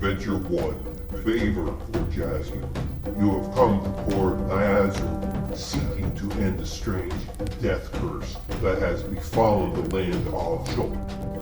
Adventure 1, Favor for Jasmine. You have come to Port Nazar, seeking to end a strange death curse that has befallen the land of children.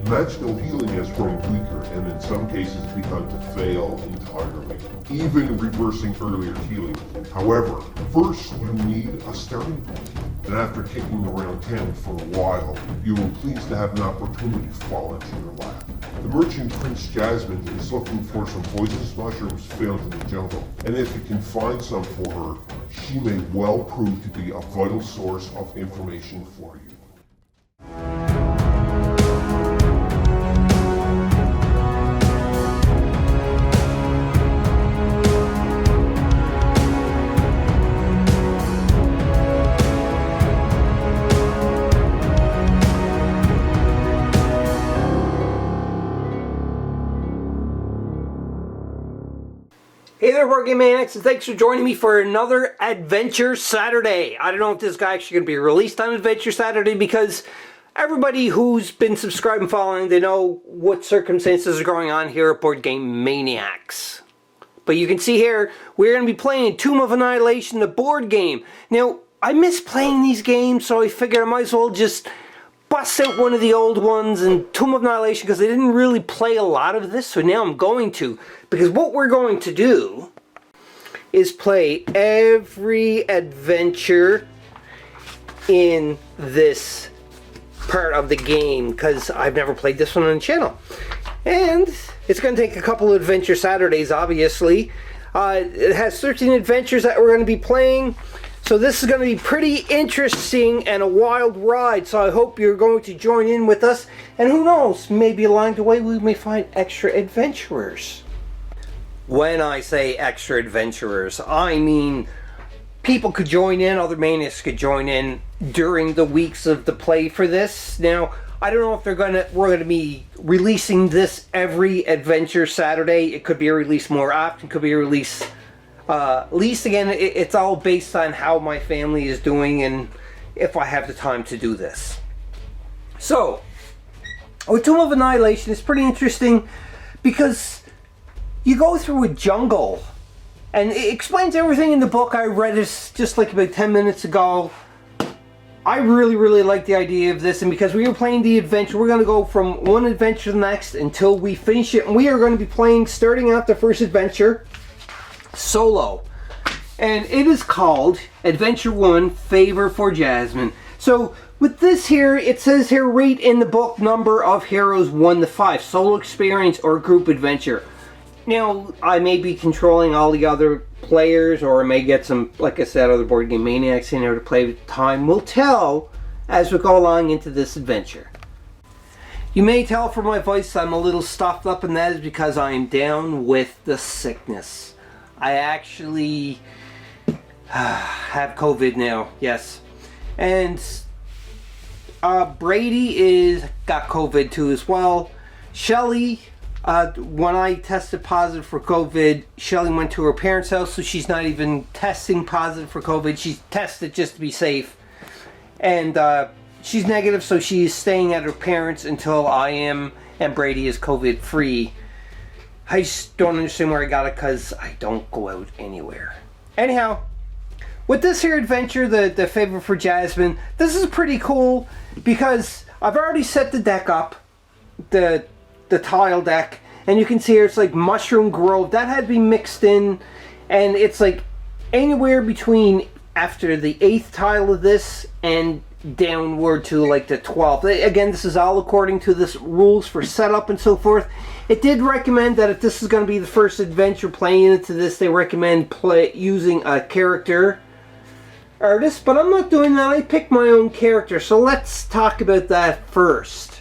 Magical healing has grown weaker and in some cases begun to fail entirely, even reversing earlier healing. However, first you need a starting point, and after kicking around town for a while, you will pleased to have an opportunity to fall into your lap. The merchant Prince Jasmine is looking for some poisonous mushrooms found in the jungle, and if you can find some for her, she may well prove to be a vital source of information for you. Hey there, Board Game Maniacs, and thanks for joining me for another Adventure Saturday. I don't know if this guy actually going to be released on Adventure Saturday because everybody who's been subscribed and following, they know what circumstances are going on here at Board Game Maniacs. But you can see here, we're going to be playing Tomb of Annihilation, the board game. Now, I miss playing these games, so I figured I might as well just bust out one of the old ones and Tomb of Annihilation because I didn't really play a lot of this, so now I'm going to. Because what we're going to do is play every adventure in this part of the game because I've never played this one on the channel. And it's going to take a couple of Adventure Saturdays, obviously. It has 13 adventures that we're going to be playing. So this is going to be pretty interesting and a wild ride, so I hope you're going to join in with us. And who knows, maybe along the way we may find extra adventurers. When I say extra adventurers, I mean people could join in, other maniacs could join in during the weeks of the play for this. Now, I don't know if we're going to be releasing this every Adventure Saturday. It could be released more often, could be released least. Again, it's all based on how my family is doing and if I have the time to do this. So, with Tomb of Annihilation, it's pretty interesting because you go through a jungle and it explains everything in the book. I read it just like about 10 minutes ago. I really like the idea of this, and because we are playing the adventure, we're going to go from one adventure to the next until we finish it, and we are going to be playing, starting out the first adventure solo, and it is called Adventure 1, Favor for Jasmine. So with this here, it says here, rate in the book number of heroes 1 to 5, solo experience or group adventure. Now, I may be controlling all the other players, or I may get some, like I said, other Board Game Maniacs in there to play with. Time will tell as we go along into this adventure. You may tell from my voice I'm a little stuffed up, and that is because I am down with the sickness. I actually have COVID now, yes. And Brady got COVID too as well. Shelly, when I tested positive for COVID, Shelly went to her parents' house, so she's not even testing positive for COVID. She's tested just to be safe. And she's negative, so she's staying at her parents until I am, and Brady is COVID free. I just don't understand where I got it because I don't go out anywhere. Anyhow, with this here adventure, the Favor for Jasmine, this is pretty cool because I've already set the deck up, the tile deck, and you can see here it's like Mushroom Grove. That had to be mixed in, and it's like anywhere between after the 8th tile of this and downward to like the 12th. Again, this is all according to this rules for setup and so forth. It did recommend that if this is going to be the first adventure playing into this, they recommend using a character artist, but I'm not doing that. I picked my own character, so let's talk about that first.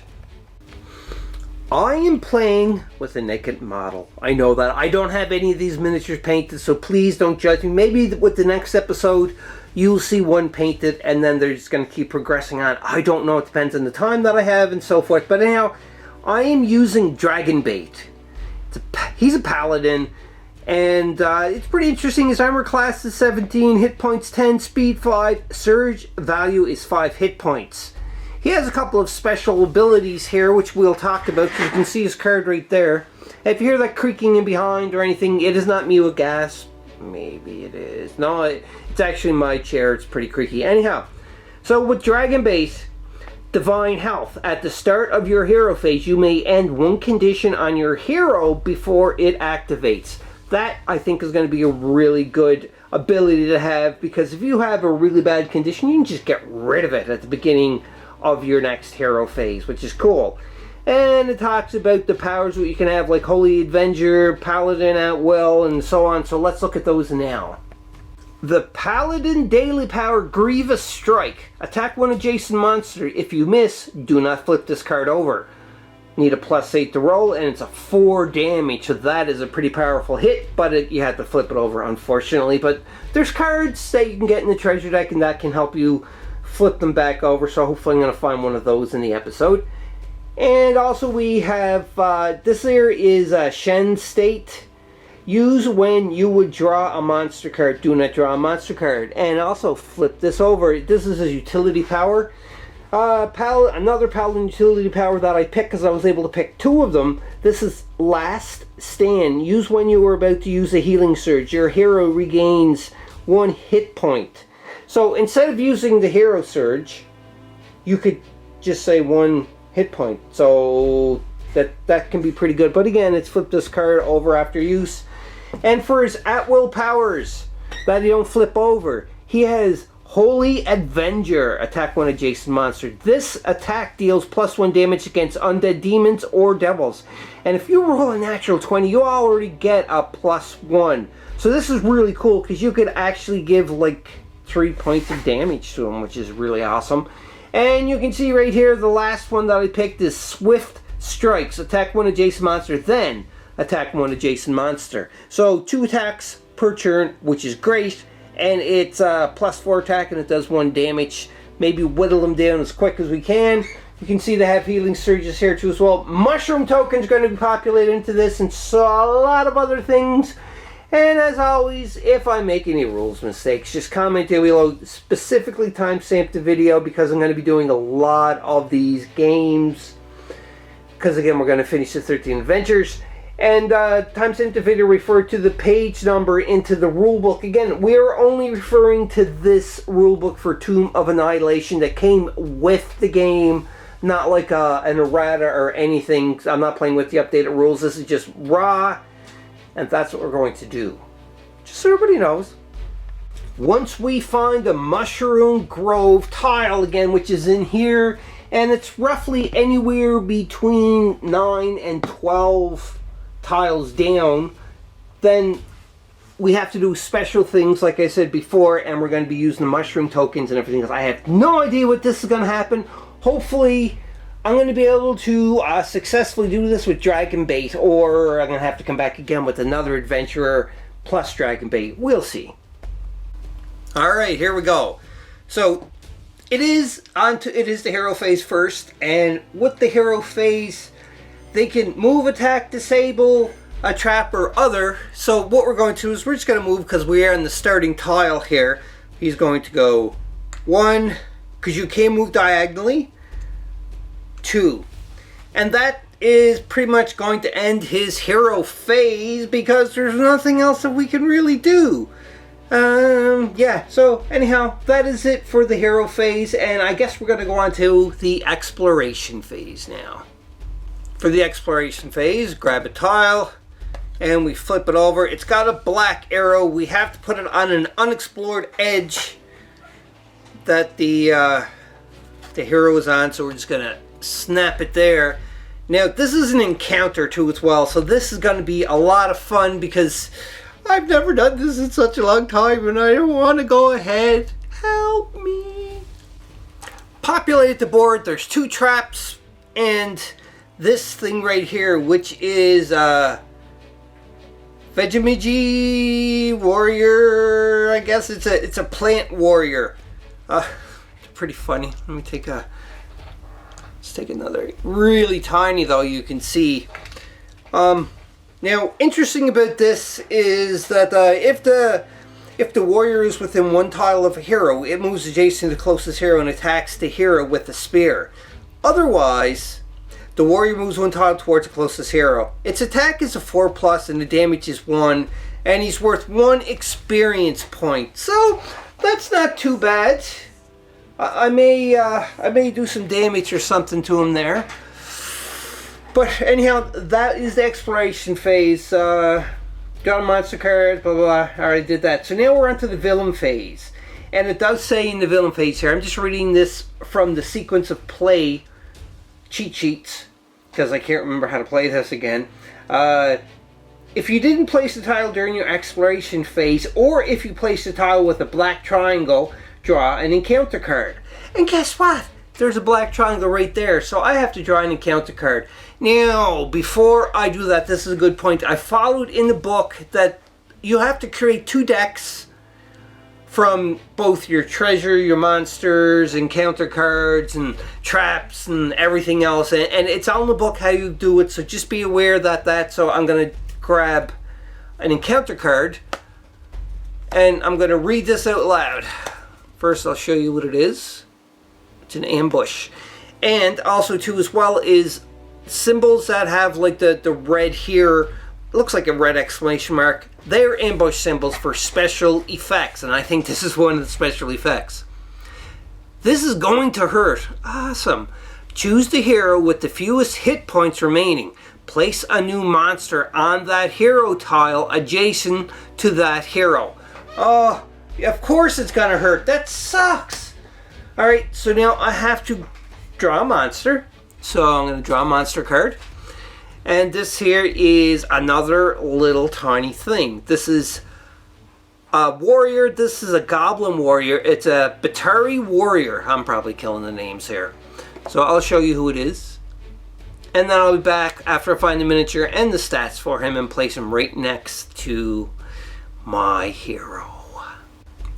I am playing with a naked model. I know that. I don't have any of these miniatures painted, so please don't judge me. Maybe with the next episode, you'll see one painted, and then they're just going to keep progressing on. I don't know. It depends on the time that I have and so forth. But anyhow, I am using Dragonbait. He's a paladin, and it's pretty interesting. His armor class is 17, hit points 10, speed 5, surge value is 5 hit points. He has a couple of special abilities here, which we'll talk about. You can see his card right there. If you hear that creaking in behind or anything, it is not me with gas. Maybe it is. No, it's actually my chair. It's pretty creaky. Anyhow, so with Dragon Bait, Divine Health. At the start of your hero phase, you may end one condition on your hero before it activates. That, I think, is going to be a really good ability to have, because if you have a really bad condition, you can just get rid of it at the beginning of your next hero phase, which is cool. And it talks about the powers that you can have, like Holy Avenger, Paladin at Will, and so on. So let's look at those now. The Paladin daily power, Grievous Strike. Attack one adjacent monster. If you miss, do not flip this card over. Need a +8 to roll, and it's a 4 damage, so that is a pretty powerful hit, but you have to flip it over, unfortunately. But there's cards that you can get in the treasure deck, and that can help you flip them back over, so hopefully I'm going to find one of those in the episode. And also we have, this here is Shen State. Use when you would draw a monster card. Do not draw a monster card. And also flip this over. This is a utility power. Another Paladin utility power that I picked because I was able to pick 2 of them. This is Last Stand. Use when you are about to use a healing surge. Your hero regains 1 hit point. So instead of using the hero surge, you could just say 1 hit point. So that can be pretty good. But again, it's flip this card over after use. And for his at-will powers that you don't flip over, he has Holy Avenger. Attack one adjacent monster. This attack deals +1 damage against undead demons or devils. And if you roll a natural 20, you already get a +1. So this is really cool because you could actually give like 3 points of damage to him, which is really awesome. And you can see right here, the last one that I picked is Swift Strikes. Attack one adjacent monster, then attack one adjacent monster. So 2 attacks per turn, which is great. And it's +4 attack, and it does 1 damage. Maybe whittle them down as quick as we can. You can see they have healing surges here too as well. Mushroom tokens going to be populated into this, and so a lot of other things. And as always, if I make any rules mistakes, just comment down below. Specifically timestamp the video because I'm going to be doing a lot of these games. Because again, we're going to finish the 13 adventures. And timestamp the video refer to the page number into the rulebook. Again, we are only referring to this rulebook for Tomb of Annihilation that came with the game. Not like an errata or anything. I'm not playing with the updated rules. This is just raw. And that's what we're going to do. Just so everybody knows. Once we find the Mushroom Grove tile again, which is in here, and it's roughly anywhere between 9 and 12 tiles down, then we have to do special things like I said before, and we're going to be using the mushroom tokens and everything else. I have no idea what this is going to happen. Hopefully I'm going to be able to successfully do this with Dragon Bait, or I'm going to have to come back again with another adventurer plus Dragon Bait. We'll see. Alright, here we go. So it is the hero phase first, and with the hero phase they can move, attack, disable, a trap, or other. So what we're going to do is we're just going to move because we are in the starting tile here. He's going to go 1, because you can move diagonally, 2. And that is pretty much going to end his hero phase because there's nothing else that we can really do. Yeah, so anyhow, that is it for the hero phase, and I guess we're going to go on to the exploration phase now. For the exploration phase, grab a tile, and we flip it over. It's got a black arrow. We have to put it on an unexplored edge that the hero is on, so we're just going to snap it there. Now, this is an encounter too as well, so this is going to be a lot of fun because I've never done this in such a long time, and I don't want to go ahead. Help me. Populate the board. There's 2 traps, and this thing right here, which is Vegemiji Warrior. I guess it's a plant warrior. It's pretty funny. Let me take a. Let's take another. Really tiny though. You can see. Now, interesting about this is that if If the warrior is within 1 tile of a hero, it moves adjacent to the closest hero and attacks the hero with the spear. Otherwise, the warrior moves 1 tile towards the closest hero. Its attack is a 4+ and the damage is 1, and he's worth 1 experience point. So that's not too bad. I may do some damage or something to him there. But anyhow, that is the exploration phase. Got a monster card, blah, blah, blah. I already did that. So now we're on to the villain phase. And it does say in the villain phase here, I'm just reading this from the sequence of play cheat sheets, because I can't remember how to play this again. If you didn't place the tile during your exploration phase, or if you place the tile with a black triangle, draw an encounter card. And guess what? There's a black triangle right there, so I have to draw an encounter card. Now, before I do that, this is a good point. I followed in the book that you have to create 2 decks from both your treasure, your monsters, encounter cards, and traps, and everything else. And it's on the book how you do it, so just be aware that. So I'm going to grab an encounter card, and I'm going to read this out loud. First, I'll show you what it is. It's an ambush. And also, too, as well, is symbols that have like the red here. It looks like a red exclamation mark. They're ambush symbols for special effects, and I think this is one of the special effects. This is going to hurt. Awesome. Choose the hero with the fewest hit points remaining. Place a new monster on that hero tile adjacent to that hero. Oh, of course it's gonna hurt. That sucks. Alright, so now I have to draw a monster. So I'm going to draw a monster card. And this here is another little tiny thing. This is a warrior. This is a goblin warrior. It's a Batari warrior. I'm probably killing the names here. So I'll show you who it is. And then I'll be back after I find the miniature and the stats for him and place him right next to my hero.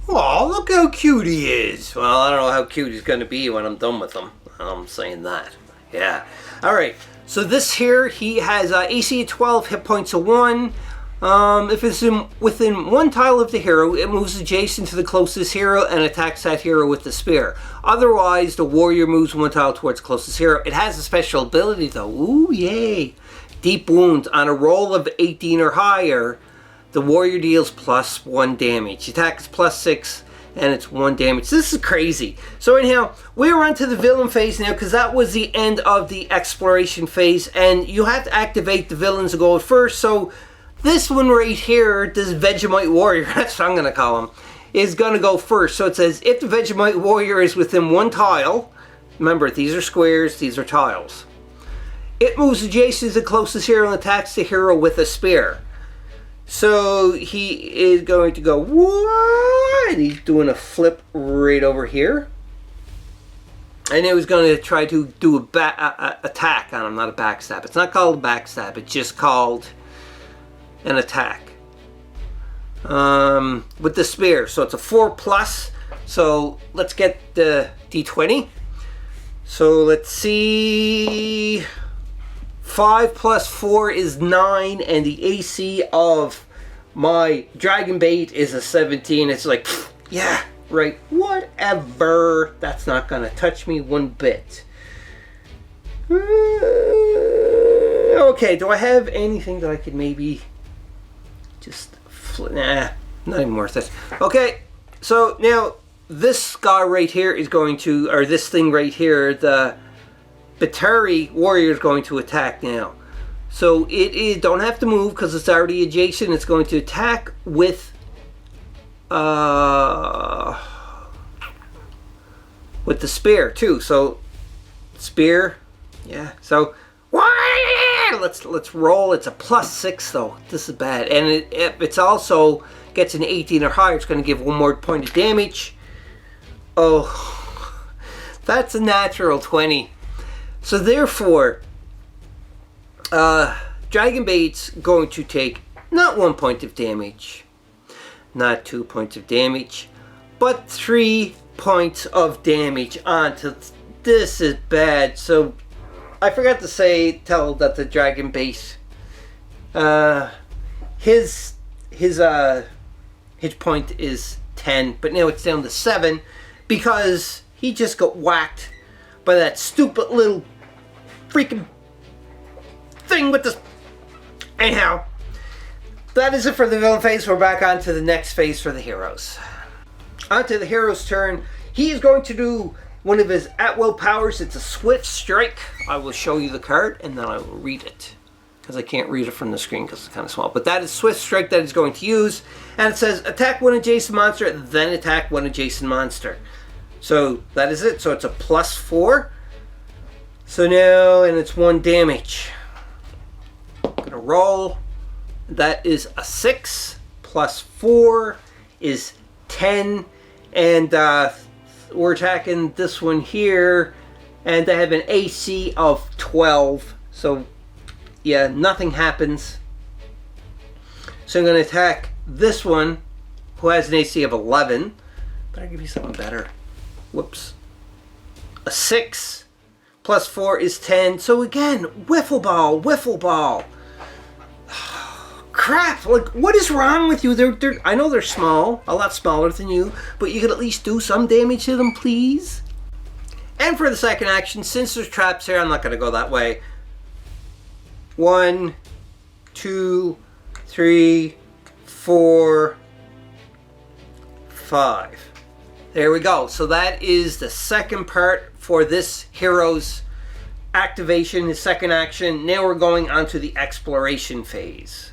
Oh, look how cute he is. Well, I don't know how cute he's going to be when I'm done with him. I'm saying that. Yeah. Alright, so this here, he has AC of 12, hit points of 1. If it's within 1 tile of the hero, it moves adjacent to the closest hero and attacks that hero with the spear. Otherwise, the warrior moves 1 tile towards the closest hero. It has a special ability though. Ooh, yay. Deep wounds. On a roll of 18 or higher, the warrior deals +1 damage. Attack is +6. And it's 1 damage. This is crazy. So anyhow, we're on to the villain phase now, because that was the end of the exploration phase, and you have to activate the villains to go first. So this one right here, this Vegemite warrior, that's what I'm going to call him, is going to go first. So it says, if the Vegemite warrior is within 1 tile, remember these are squares, these are tiles, it moves adjacent to the closest hero and attacks the hero with a spear. So he is going to go, what? He's doing a flip right over here. And he was going to try to do a attack on him, not a backstab. It's not called a backstab, it's just called an attack. With the spear. So it's a 4+. So let's get the D20. So let's see. 5 + 4 is 9, and the AC of my dragon bait is a 17. It's like, pfft, yeah, right, whatever. That's not gonna touch me one bit. Okay, do I have anything that I could maybe just nah, not even worth it. Okay, so now this guy right here is going to, or this thing right here, the Batari warrior is going to attack now. So it don't have to move because it's already adjacent. It's going to attack with the spear too. So spear, yeah. So let's roll. It's a +6 though. This is bad, and it's also gets an 18 or higher. It's going to give 1 more point of damage. Oh, that's a natural 20. So therefore, Dragon Bait's going to take not 1 point of damage, not 2 points of damage, but 3 points of damage onto. This is bad. So I forgot to tell that the Dragon Bait, his hit point is 10, but now it's down to 7 because he just got whacked by that stupid little freaking thing with this. Anyhow, that is it for the villain phase. We're back on to the next phase for the heroes. On to the hero's turn. He is going to do one of his at-will powers. It's a swift strike. I will show you the card and then I will read it, because I can't read it from the screen because it's kind of small. But that is swift strike that he's going to use. And it says attack one adjacent monster, then attack one adjacent monster. So that is it. So it's a +4. So now, and it's 1 damage. Gonna roll. That is a 6 +4 is 10. And we're attacking this one here. And they have an AC of 12. So yeah, nothing happens. So I'm going to attack this one, who has an AC of 11. Better give you something better. Whoops. A 6 +4 is 10. So again, wiffle ball, wiffle ball. Crap! Like, what is wrong with you? I know they're small, a lot smaller than you, but you could at least do some damage to them, please. And for the second action, since there's traps here, I'm not going to go that way. 1, 2, 3, 4, 5. There we go. So that is the second part for this hero's activation, his second action. Now we're going on to the exploration phase.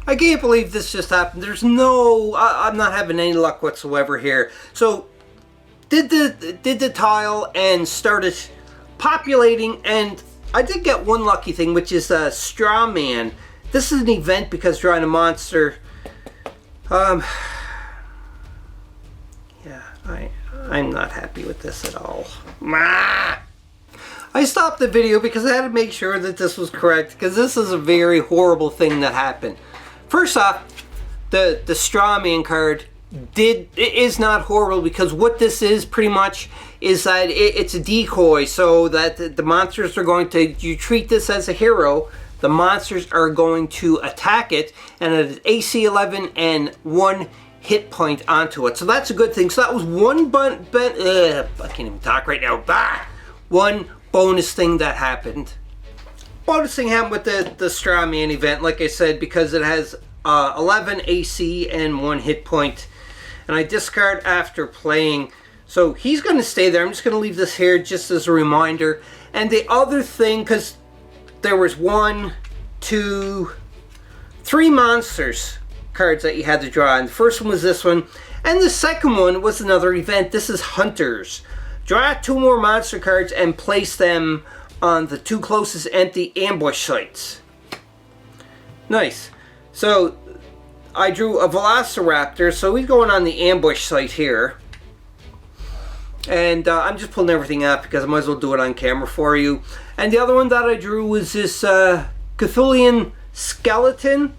I can't believe this just happened. There's no, I'm not having any luck whatsoever here. So did the tile and started populating, and I did get one lucky thing, which is a straw man. This is an event because drawing a monster. Yeah, I'm not happy with this at all. I stopped the video because I had to make sure that this was correct, because this is a very horrible thing that happened. First off, the straw man card is not horrible, because what this is pretty much is that it's a decoy, so that the monsters are going to, you treat this as a hero, the monsters are going to attack it, and it is AC 11 and 1 hit point onto it. So that's a good thing. So that was one I can't even talk right now. One bonus thing that happened. Bonus thing happened with the straw man event, like I said, because it has 11 AC and 1 hit point. And I discard after playing. So he's going to stay there. I'm just going to leave this here just as a reminder. And the other thing, because there was 1, 2, 3 monsters cards that you had to draw. And the first one was this one. And the second one was another event. This is Hunters. Draw 2 more monster cards and place them on the 2 closest empty ambush sites. Nice. So I drew a Velociraptor, so he's going on the ambush site here. And I'm just pulling everything out because I might as well do it on camera for you. And the other one that I drew was this Cthulhian skeleton.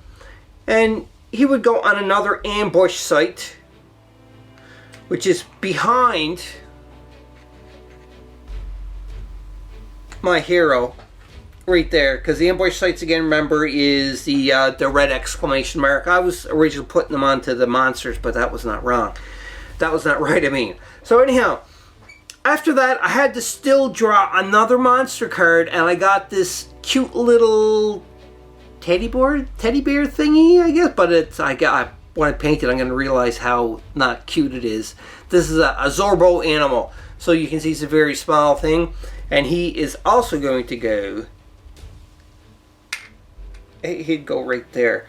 And he would go on another ambush site, which is behind my hero. Right there, because the ambush sites, again, remember, is the red exclamation mark. I was originally putting them onto the monsters, but that was not wrong. That was not right, I mean. So anyhow, after that, I had to still draw another monster card, and I got this cute little teddy bear thingy, I guess. But when I paint it, I'm going to realize how not cute it is. This is a Zorbo animal, so you can see it's a very small thing, and he is also going to go. He'd go right there.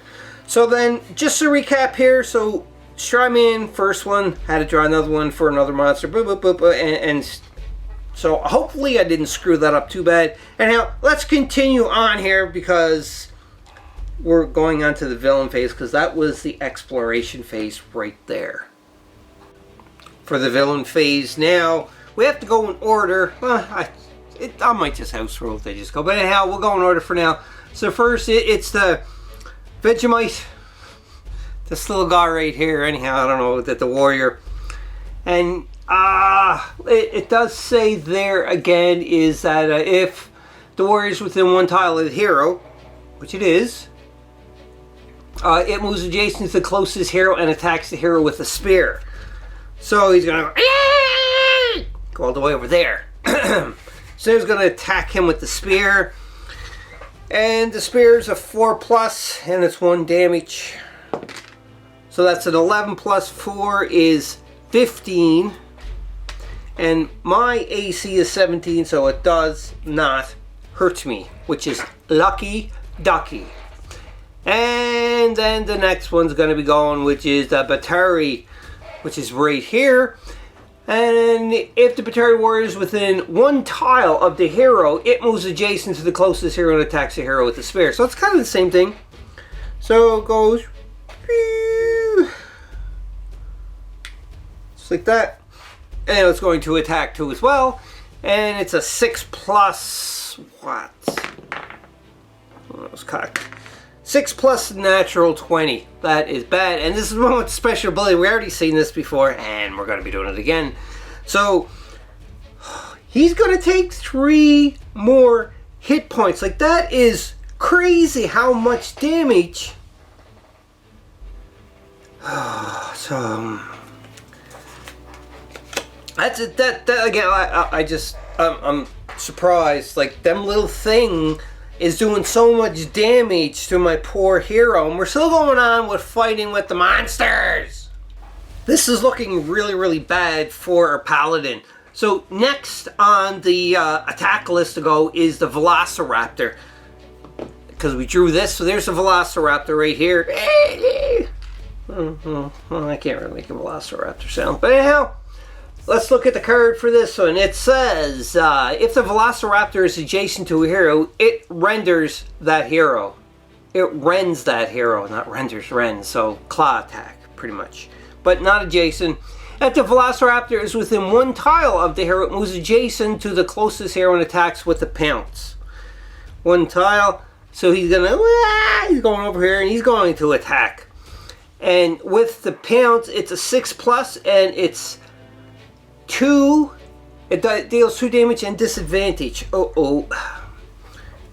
So then, just to recap here, so Straw Man, first one, had to draw another one for another monster, and so hopefully I didn't screw that up too bad. Anyhow, let's continue on here, because we're going on to the villain phase, because that was the exploration phase right there. For the villain phase now, we have to go in order. Well, I might just house rule if they just go, but anyhow, we'll go in order for now. So first, it's the Vegemite, this little guy right here. Anyhow, I don't know, that the warrior, and it does say there again is that if the warrior is within 1 tile of the hero, which it is, it moves adjacent to the closest hero and attacks the hero with a spear. So he's going to go all the way over there. So he's going to attack him with the spear. And the spear is a 4+, and it's 1 damage. So that's an 11 plus 4 is 15. And my AC is 17, so it does not hurt me, which is lucky ducky. And then the next one's going to be going, which is the Batari, which is right here. And if the Batari warrior is within 1 tile of the hero, it moves adjacent to the closest hero and attacks the hero with the spear. So it's kind of the same thing. So it goes just like that. And it's going to attack too as well. And it's a 6+ what? Oh, that was cocked. 6+ natural 20. That is bad. And this is one with special ability. We already seen this before, and we're going to be doing it again. So he's going to take 3 more hit points. Like, that is crazy how much damage. So that's it. That again. I'm surprised. Like, them little thing is doing so much damage to my poor hero, and we're still going on with fighting with the monsters. This is looking really, really bad for our paladin. So next on the attack list to go is the Velociraptor, because we drew this. So there's the Velociraptor right here. Well, I can't really make a Velociraptor sound, but anyhow, let's look at the card for this one. It says, if the Velociraptor is adjacent to a hero, it renders that hero. It rends that hero, not renders, rends. So claw attack, pretty much. But not adjacent. If the Velociraptor is within 1 tile of the hero, it moves adjacent to the closest hero and attacks with the pounce. 1 tile. So he's going over here and he's going to attack. And with the pounce, it's a 6+, and it's 2. It deals 2 damage and disadvantage. Roll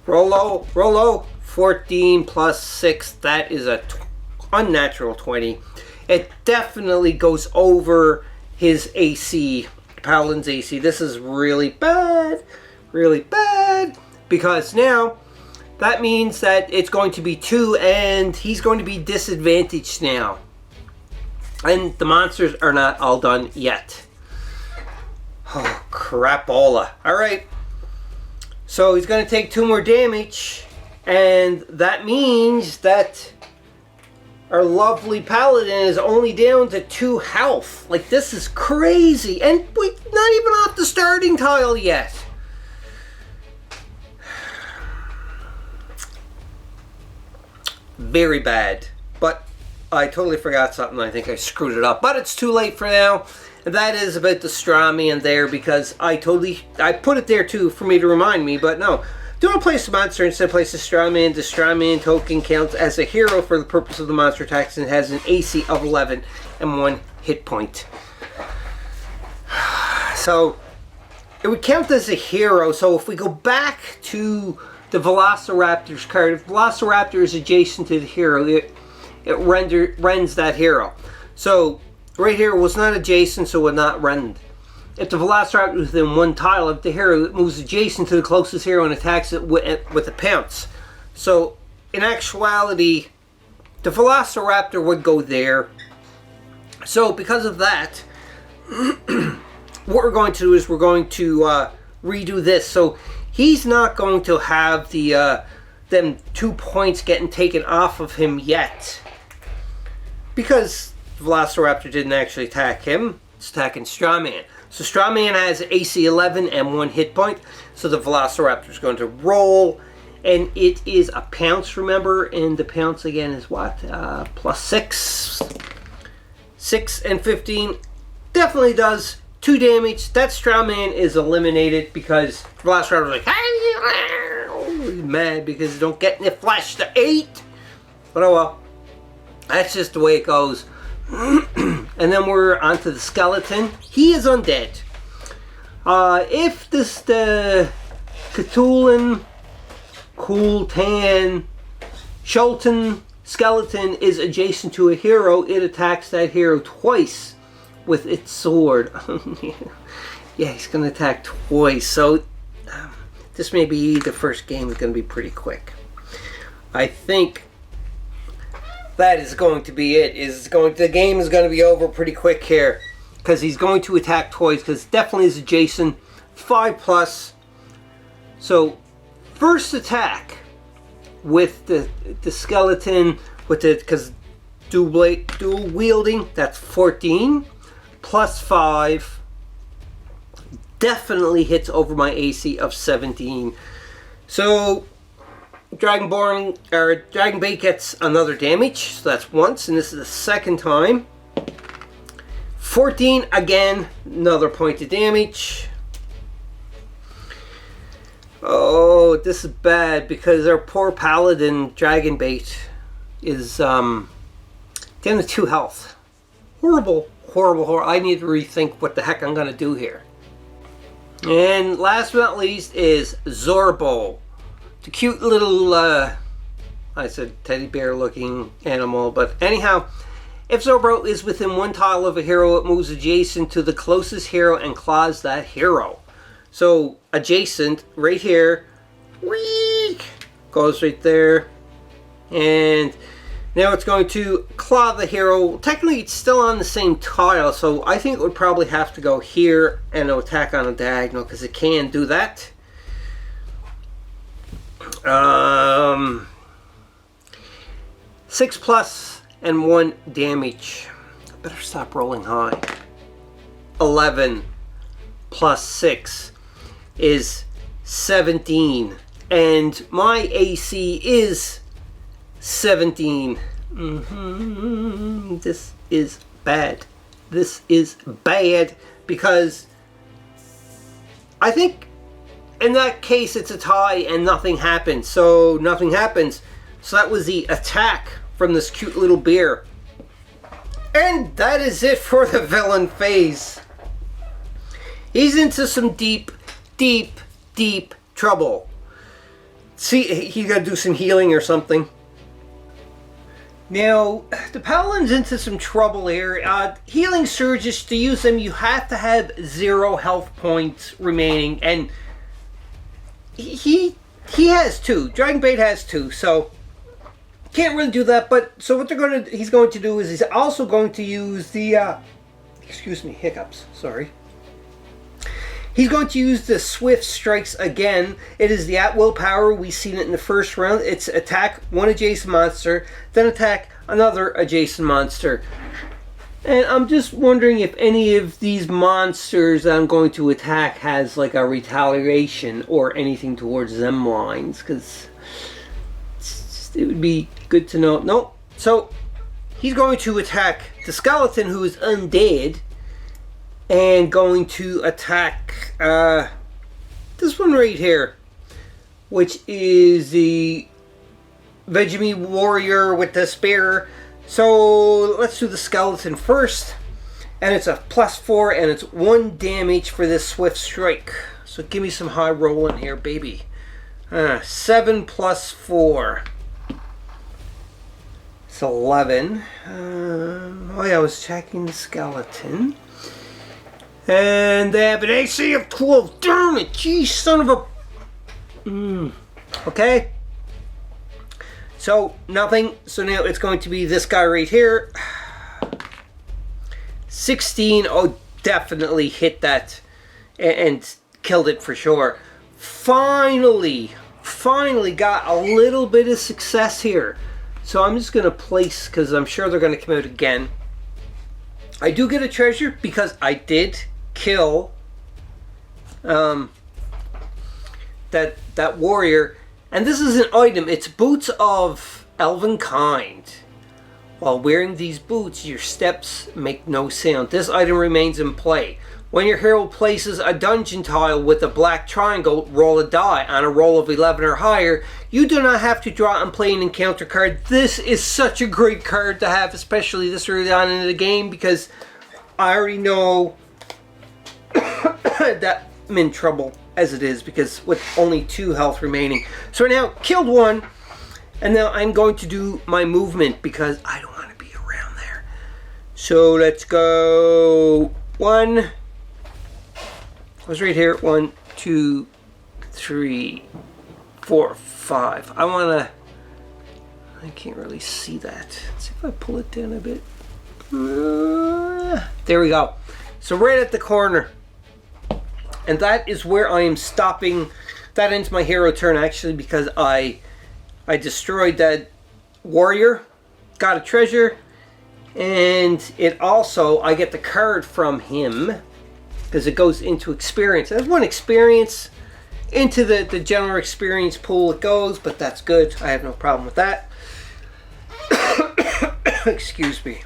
low. 14 plus 6. That is a unnatural 20. It definitely goes over his AC, Paladin's AC. This is really bad. Really bad. Because now that means that it's going to be 2, and he's going to be disadvantaged now. And the monsters are not all done yet. Oh, crapola. Alright. So he's going to take 2 more damage. And that means that our lovely paladin is only down to 2 health. Like, this is crazy. And we're not even off the starting tile yet. Very bad. But I totally forgot something. I think I screwed it up. But it's too late for now. And that is about the straw man there, because I put it there too for me to remind me, but no. Do not place a monster, instead place a straw man. The straw man token counts as a hero for the purpose of the monster attacks and has an AC of 11 and 1 hit point. So it would count as a hero. So if we go back to the Velociraptor's card, if Velociraptor is adjacent to the hero, it rends that hero. So right here was not adjacent, so it would not rend. If the Velociraptor is within 1 tile of the hero, it moves adjacent to the closest hero and attacks it with a pounce. So in actuality, the Velociraptor would go there. So because of that, what we're going to do is we're going to redo this. So he's not going to have them 2 points getting taken off of him yet, because the Velociraptor didn't actually attack him. It's attacking Strawman. So Strawman has AC 11 and 1 hit point. So the Velociraptor is going to roll, and it is a pounce, remember, and the pounce again is what? Plus 6. 6 and 15 definitely does 2 damage. That Strawman is eliminated because Velociraptor is like, he's mad because he don't get any flesh to 8. But oh well. That's just the way it goes. And then we're onto the skeleton. He is undead. If the Cthulhu, Kultan, Shultan skeleton is adjacent to a hero, it attacks that hero twice with its sword. Yeah, he's going to attack twice. So this may be the first game is going to be pretty quick. I think that is going to be it. The game is going to be over pretty quick here because he's going to attack twice because definitely is adjacent. 5+. So first attack with the skeleton with the because dual wielding, that's 14 plus 5 definitely hits over my AC of 17. So Dragon Bait gets another damage, so that's once, and this is the second time. 14 again, another point of damage. Oh, this is bad because our poor paladin Dragon Bait is down to 2 health. Horrible. I need to rethink what the heck I'm gonna do here. And last but not least is Zorbo. The cute little, I said teddy bear looking animal, but anyhow, if Zorbo is within 1 tile of a hero, it moves adjacent to the closest hero and claws that hero. So adjacent, right here, goes right there, and now it's going to claw the hero. Technically, it's still on the same tile, so I think it would probably have to go here and it'll attack on a diagonal because it can do that. 6+ and 1 damage. I better stop rolling high. 11 plus 6 is 17, and my AC is 17. This is bad. This is bad because I think in that case it's a tie and nothing happens. So nothing happens. So that was the attack from this cute little bear. And that is it for the villain phase. He's into some deep trouble. See, he's got to do some healing or something. Now, the Paladin's into some trouble here. Healing surges, to use them, you have to have 0 health points remaining, and he has 2. Dragon Bait has 2, so can't really do that. But so what he's going to do is he's also going to use the excuse me, hiccups. Sorry. He's going to use the Swift Strikes again. It is the at-will power. We've seen it in the first round. It's attack 1 adjacent monster, then attack another adjacent monster. And I'm just wondering if any of these monsters that I'm going to attack has like a retaliation or anything towards them lines, because it would be good to know. Nope. So he's going to attack the skeleton, who is undead, and going to attack this one right here, which is the Vegemite warrior with the spear. So let's do the skeleton first, and it's a +4 and it's 1 damage for this swift strike. So give me some high rolling here, baby. 7 plus 4. It's 11. Oh yeah, I was checking the skeleton. And they have an AC of 12. Darn it! Geez, son of a... Okay. So, nothing. So now it's going to be this guy right here. 16. Oh, definitely hit that. And killed it for sure. Finally got a little bit of success here. So I'm just going to place, because I'm sure they're going to come out again. I do get a treasure because I did kill that warrior, and this is an item. It's boots of elven kind. While wearing these boots, your steps make no sound. This item remains in play. When your hero places a dungeon tile with a black triangle, roll a die. On a roll of 11 or higher, you do not have to draw and play an encounter card. This is such a great card to have, especially this early on in the game, because I already know that I'm in trouble as it is, because with only 2 health remaining. So now, killed one, And now I'm going to do my movement because I don't want to be around there. So let's go 1. I was right here. 1, 2, 3, 4, 5. I can't really see that. Let's see if I pull it down a bit. There we go. So right at the corner. And that is where I am stopping. That ends my hero turn actually, because I destroyed that warrior, got a treasure, and it also, I get the card from him because it goes into experience. There's 1 experience into the general experience pool it goes, but that's good. I have no problem with that. Excuse me.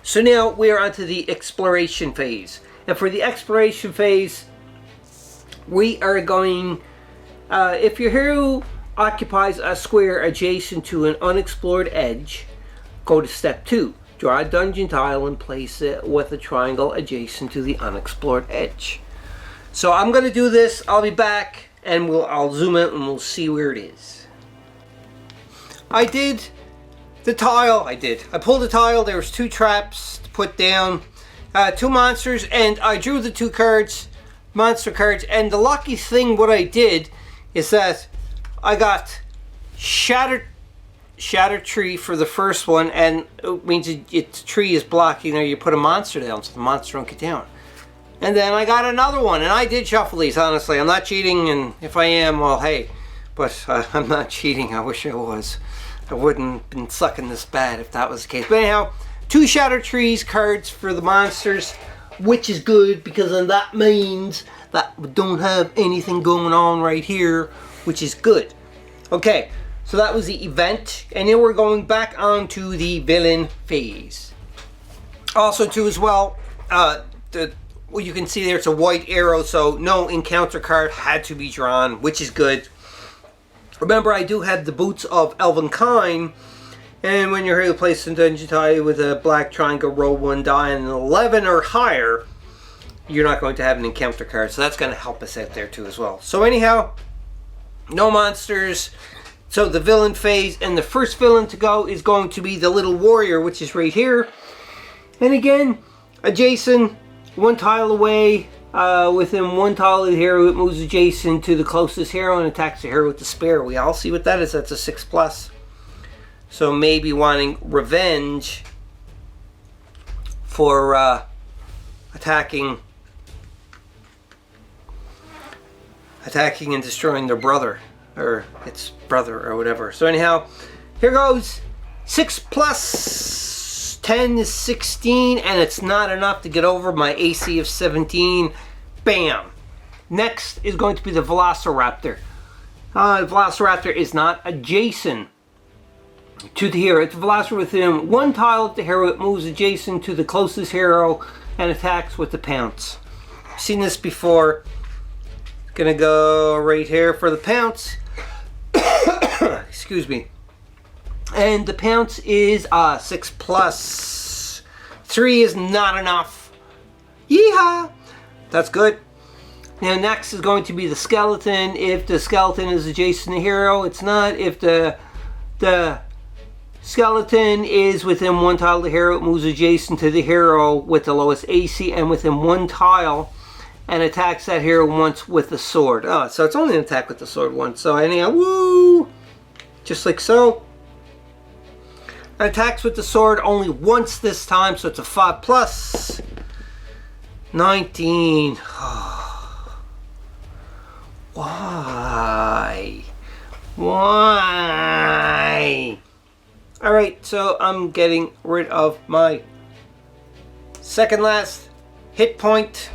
So now we are onto the exploration phase. And for the exploration phase, we are going, if your hero occupies a square adjacent to an unexplored edge, go to step 2. Draw a dungeon tile and place it with a triangle adjacent to the unexplored edge. So I'm going to do this. I'll be back and I'll zoom in and we'll see where it is. I did the tile. I pulled the tile. There was 2 traps to put down, 2 monsters, and I drew the 2 cards, monster cards. And the lucky thing what I did is that I got shattered tree for the first one, and it means its tree is blocking, or you put a monster down so the monster don't get down. And then I got another one, and I did shuffle these, honestly. I'm not cheating, and if I am, well, hey, but I'm not cheating. I wish I was. I wouldn't have been sucking this bad if that was the case. But anyhow, 2 shattered trees cards for the monsters, which is good because then that means that we don't have anything going on right here, which is good. Okay, so that was the event, and then we're going back on to the villain phase. Also, too, as well, well, you can see there it's a white arrow, so no encounter card had to be drawn, which is good. Remember, I do have the Boots of Elvenkind, and when you're here to place a dungeon tile with a black triangle, roll 1 die, and an 11 or higher, you're not going to have an encounter card, so that's going to help us out there too as well. So anyhow, no monsters. So the villain phase, and the first villain to go is going to be the little warrior, which is right here. And again, adjacent, 1 tile away, within 1 tile of the hero, it moves adjacent to the closest hero and attacks the hero with the spear. We all see what that is. That's a 6+. So maybe wanting revenge for attacking and destroying their brother, or its brother, or whatever. So anyhow, here goes. 6+10 is 16, and it's not enough to get over my AC of 17. Bam! Next is going to be the Velociraptor. The Velociraptor is not adjacent to the hero. It's a Velociraptor within 1 tile of the hero. It moves adjacent to the closest hero and attacks with the pounce. I've seen this before. Gonna go right here for the pounce. Excuse me. And the pounce is 6+. 3 is not enough. Yeehaw! That's good. Now next is going to be the skeleton. If the skeleton is adjacent to the hero, it's not. If the skeleton is within 1 tile of the hero, it moves adjacent to the hero with the lowest AC and within 1 tile, and attacks that hero once with the sword. Oh, so it's only an attack with the sword once. So anyhow, woo! Just like so. And attacks with the sword only once this time, so it's a 5+. 19. Why? Why? Alright, so I'm getting rid of my second last hit point.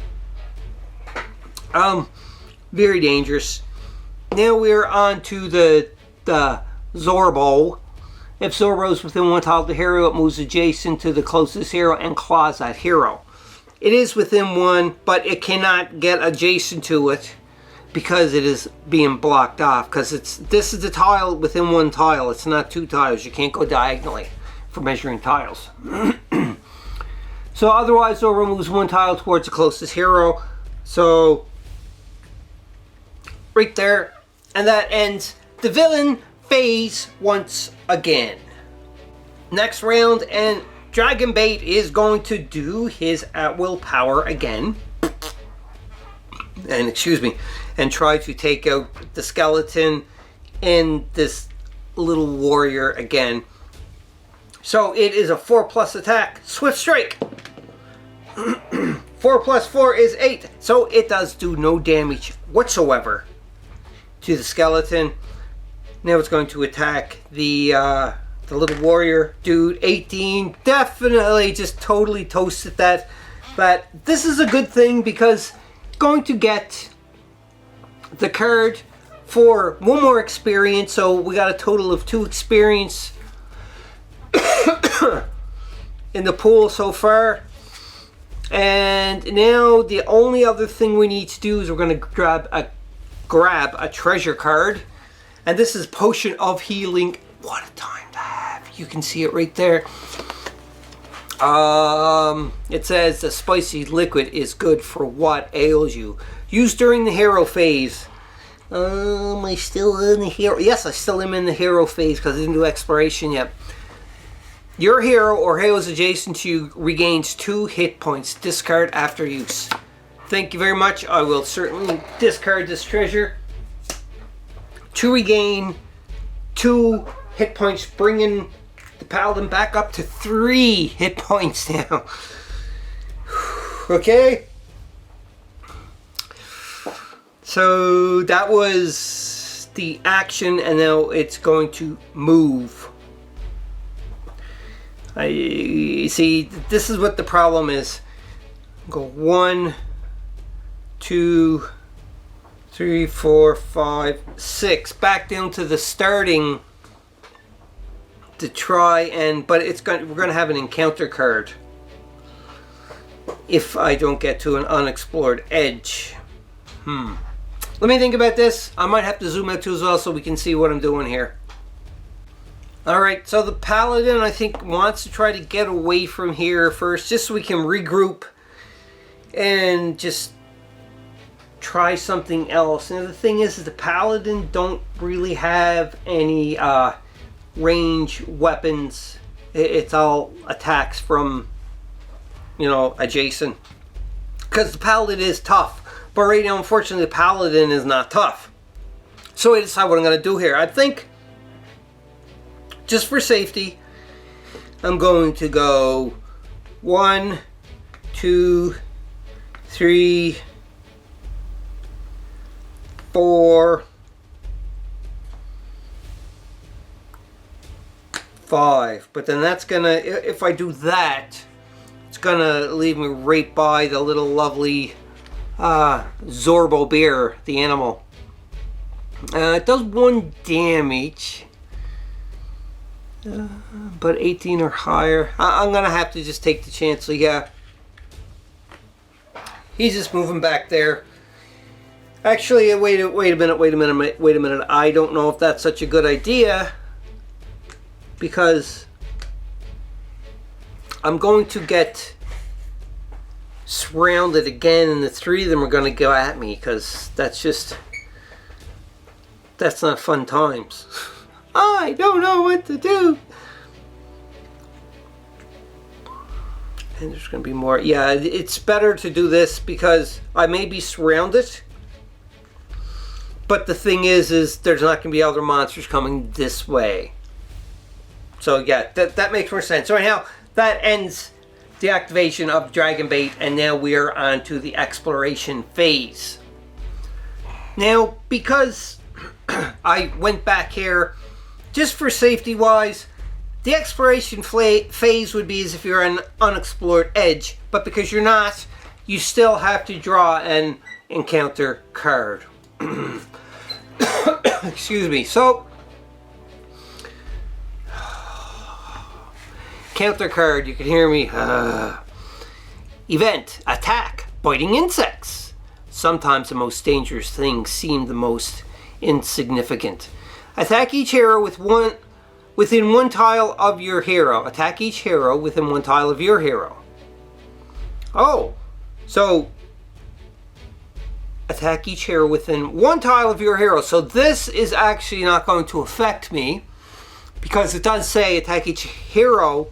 Very dangerous. Now we're on to the Zorbo. If Zorbo is within 1 tile of the hero, it moves adjacent to the closest hero and claws that hero. It is within 1, but it cannot get adjacent to it because it is being blocked off. Because this is the tile within 1 tile. It's not 2 tiles. You can't go diagonally for measuring tiles. So otherwise, Zorbo moves 1 tile towards the closest hero. So right there, and that ends the villain phase once again. Next round, and Dragon Bait is going to do his at-will power again. And and try to take out the skeleton and this little warrior again. So it is a 4+ attack, Swift Strike. 4 plus 4 is 8, so it does do no damage whatsoever to the skeleton. Now it's going to attack the little warrior dude. 18, definitely just totally toasted that. But this is a good thing because going to get the card for 1 more experience, so we got a total of 2 experience in the pool so far. And now the only other thing we need to do is we're going to grab a treasure card, and this is Potion of Healing. What a time to have! You can see it right there. It says the spicy liquid is good for what ails you. Used during the hero phase. Am I still in the hero? Yes, I still am in the hero phase because I didn't do exploration yet. Your hero or heroes adjacent to you regains 2 hit points. Discard after use. Thank you very much. I will certainly discard this treasure to regain 2 hit points, bringing the paladin back up to 3 hit points now. Okay? So that was the action, and now it's going to move. I see, this is what the problem is. Go 1, 2, 3, 4, 5, 6. Back down to the starting to try and, but we're going to have an encounter card if I don't get to an unexplored edge. Let me think about this. I might have to zoom out too as well so we can see what I'm doing here. Alright, so the paladin, I think, wants to try to get away from here first, just so we can regroup and just try something else. And the thing is the paladin don't really have any range weapons. It's all attacks from, adjacent. Because the paladin is tough. But right now, unfortunately, the paladin is not tough. So I decide what I'm going to do here. I think, just for safety, I'm going to go 1, 2, 3, 4, 5. But then that's gonna, if I do that, it's gonna leave me right by the little lovely Zorbo bear, the animal. It does 1 damage. But 18 or higher. I'm gonna have to just take the chance. So yeah, he's just moving back there. Actually, wait a minute. I don't know if that's such a good idea, because I'm going to get surrounded again, and the 3 of them are going to go at me, because that's not fun times. I don't know what to do. And there's going to be more. Yeah, it's better to do this because I may be surrounded. But the thing is there's not going to be other monsters coming this way. So yeah, that makes more sense. So anyhow, that ends the activation of Dragon Bait, and now we are on to the exploration phase. Now, because I went back here, just for safety wise, the exploration phase would be as if you're an unexplored edge, but because you're not, you still have to draw an encounter card. Excuse me. So, counter card, you can hear me. Event, attack, biting insects. Sometimes the most dangerous things seem the most insignificant. Attack each hero within 1 tile of your hero. Attack each hero within 1 tile of your hero. Oh, so attack each hero within 1 tile of your hero. So this is actually not going to affect me, because it does say attack each hero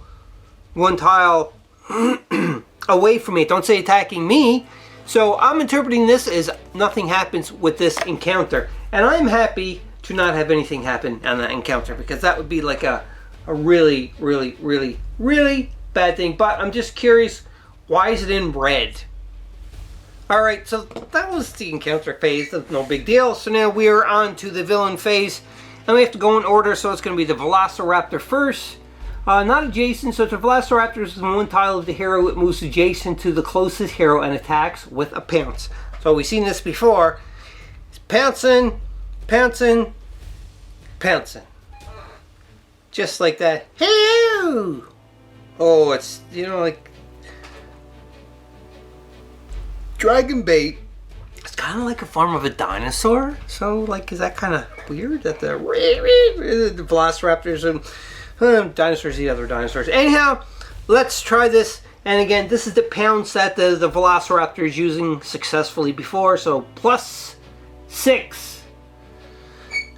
1 tile away from me. Don't say attacking me. So I'm interpreting this as nothing happens with this encounter. And I'm happy to not have anything happen on that encounter, because that would be like a really, really, really, really bad thing. But I'm just curious, why is it in red? Alright, so that was the encounter phase. That's no big deal. So now we are on to the villain phase. And we have to go in order, so it's going to be the Velociraptor first. Not adjacent, so if the Velociraptor is in 1 tile of the hero, it moves adjacent to the closest hero and attacks with a pounce. So we've seen this before. It's pouncing, pouncing, pouncing. Just like that. Hey! Oh, it's, you know, like dragon bait. It's kind of like a form of a dinosaur. So, like, is that kind of weird that the Velociraptors and dinosaurs eat other dinosaurs? Anyhow, let's try this. And again, this is the pounce that the Velociraptor is using successfully before. So, +6.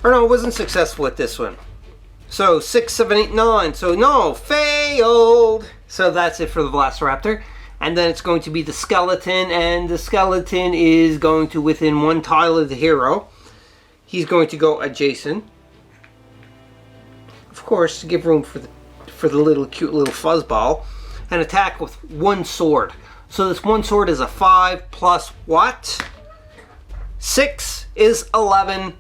Or no, it wasn't successful with this one. So 6, 7, 8, 9. So no, failed. So that's it for the Velociraptor. And then it's going to be the skeleton, and the skeleton is going to within 1 tile of the hero. He's going to go adjacent, of course, to give room for the little cute little fuzzball, and attack with 1 sword. So this 1 sword is a 5 plus what? 6 is 11,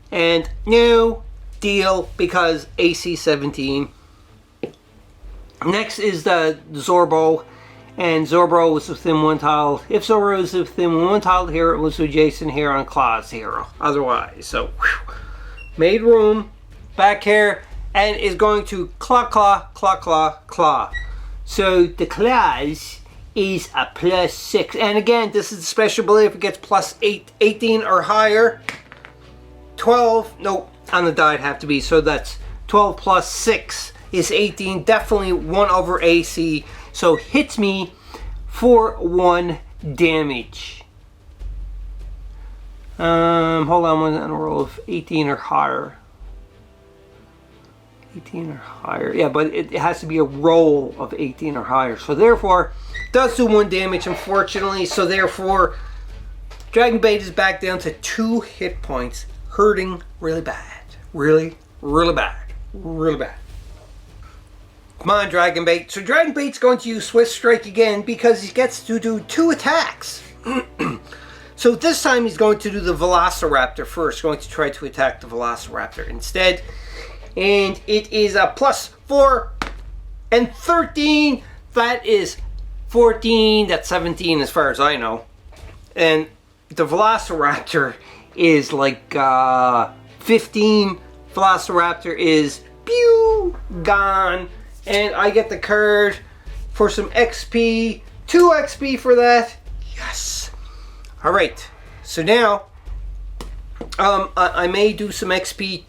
and no deal because AC 17. Next is the Zorbo, and Zorbo was within 1 tile. If Zorbo is within 1 tile here, it was adjacent here on Claw's hero. Otherwise, so made room back here, and is going to claw, claw, claw, claw, claw. So the claws is a +6, and again, this is the special ability. If it gets +8, 18 or higher, 12. Nope. On the die it'd have to be, so that's 12 plus 6 is 18, definitely 1 over AC, so hits me for 1 damage. Hold on, on a roll of 18 or higher. 18 or higher, yeah, but it has to be a roll of 18 or higher, so therefore, does do 1 damage, unfortunately, so therefore, Dragon Bait is back down to 2 hit points, hurting really bad. Really, really bad. Really bad. Come on, Dragon Bait. So Dragon Bait's going to use Swift Strike again because he gets to do 2 attacks. So this time he's going to do the Velociraptor first. Going to try to attack the Velociraptor instead. And it is a +4 and 13. That is 14. That's 17 as far as I know. And the Velociraptor is like 15. Velociraptor is pew gone, and I get the card for some XP, 2 XP for that. Yes. All right. So now, I may do some XP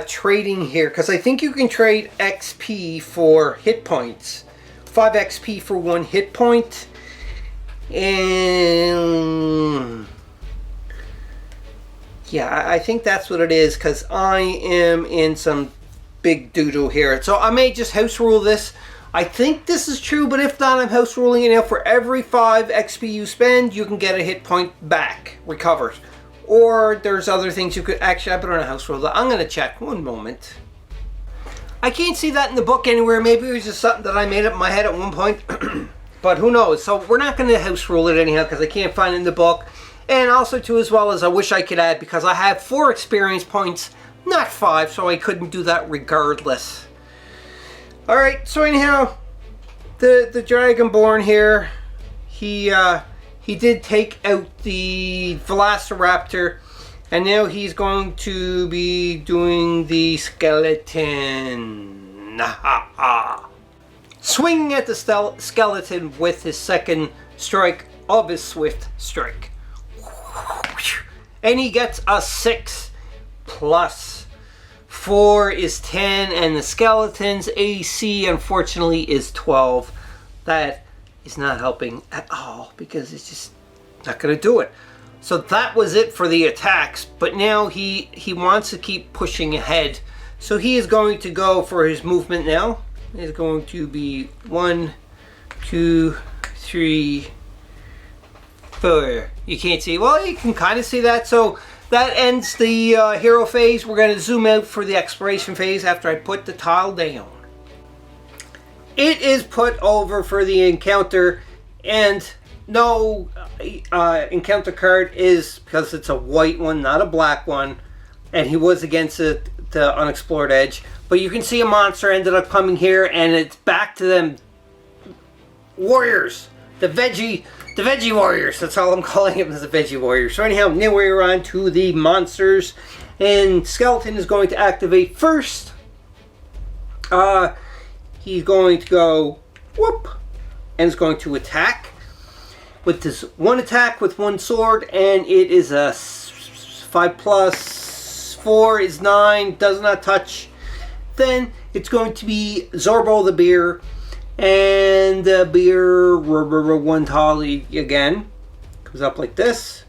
trading here, because I think you can trade XP for hit points. 5 XP for 1 hit point, and yeah, I think that's what it is, because I am in some big doo-doo here. So I may just house rule this. I think this is true, but if not, I'm house ruling it now. For every 5 XP you spend, you can get a hit point back, recovered. Or there's other things you could... Actually, I better not house rule that. I'm going to check. 1 moment. I can't see that in the book anywhere. Maybe it was just something that I made up in my head at one point. But who knows? So we're not going to house rule it anyhow, because I can't find it in the book. And also, too, as well as I wish I could add, because I have 4 experience points, not 5, so I couldn't do that regardless. Alright, so anyhow, the Dragonborn here, he did take out the Velociraptor, and now he's going to be doing the skeleton. Swinging at the skeleton with his second strike of his Swift Strike. And he gets a 6 plus 4 is 10, and the skeleton's AC unfortunately is 12. That is not helping at all, because it's just not going to do it. So that was it for the attacks, but now he wants to keep pushing ahead. So he is going to go for his movement now. It's going to be 1, 2, 3, 4. You can't see. Well, you can kind of see that. So that ends the hero phase. We're going to zoom out for the exploration phase after I put the tile down. It is put over for the encounter, and no encounter card is, because it's a white one, not a black one, and he was against the unexplored edge. But you can see a monster ended up coming here, and it's back to them warriors, the veggie warriors. That's all I'm calling them, is the veggie warriors. So anyhow, now we're on to the monsters, and Skeleton is going to activate first. He's going to go whoop, and is going to attack with this one attack with one sword, and it is a 5 plus 4 is 9, does not touch. Then it's going to be Zorbo the beer, and the beer one tile again comes up like this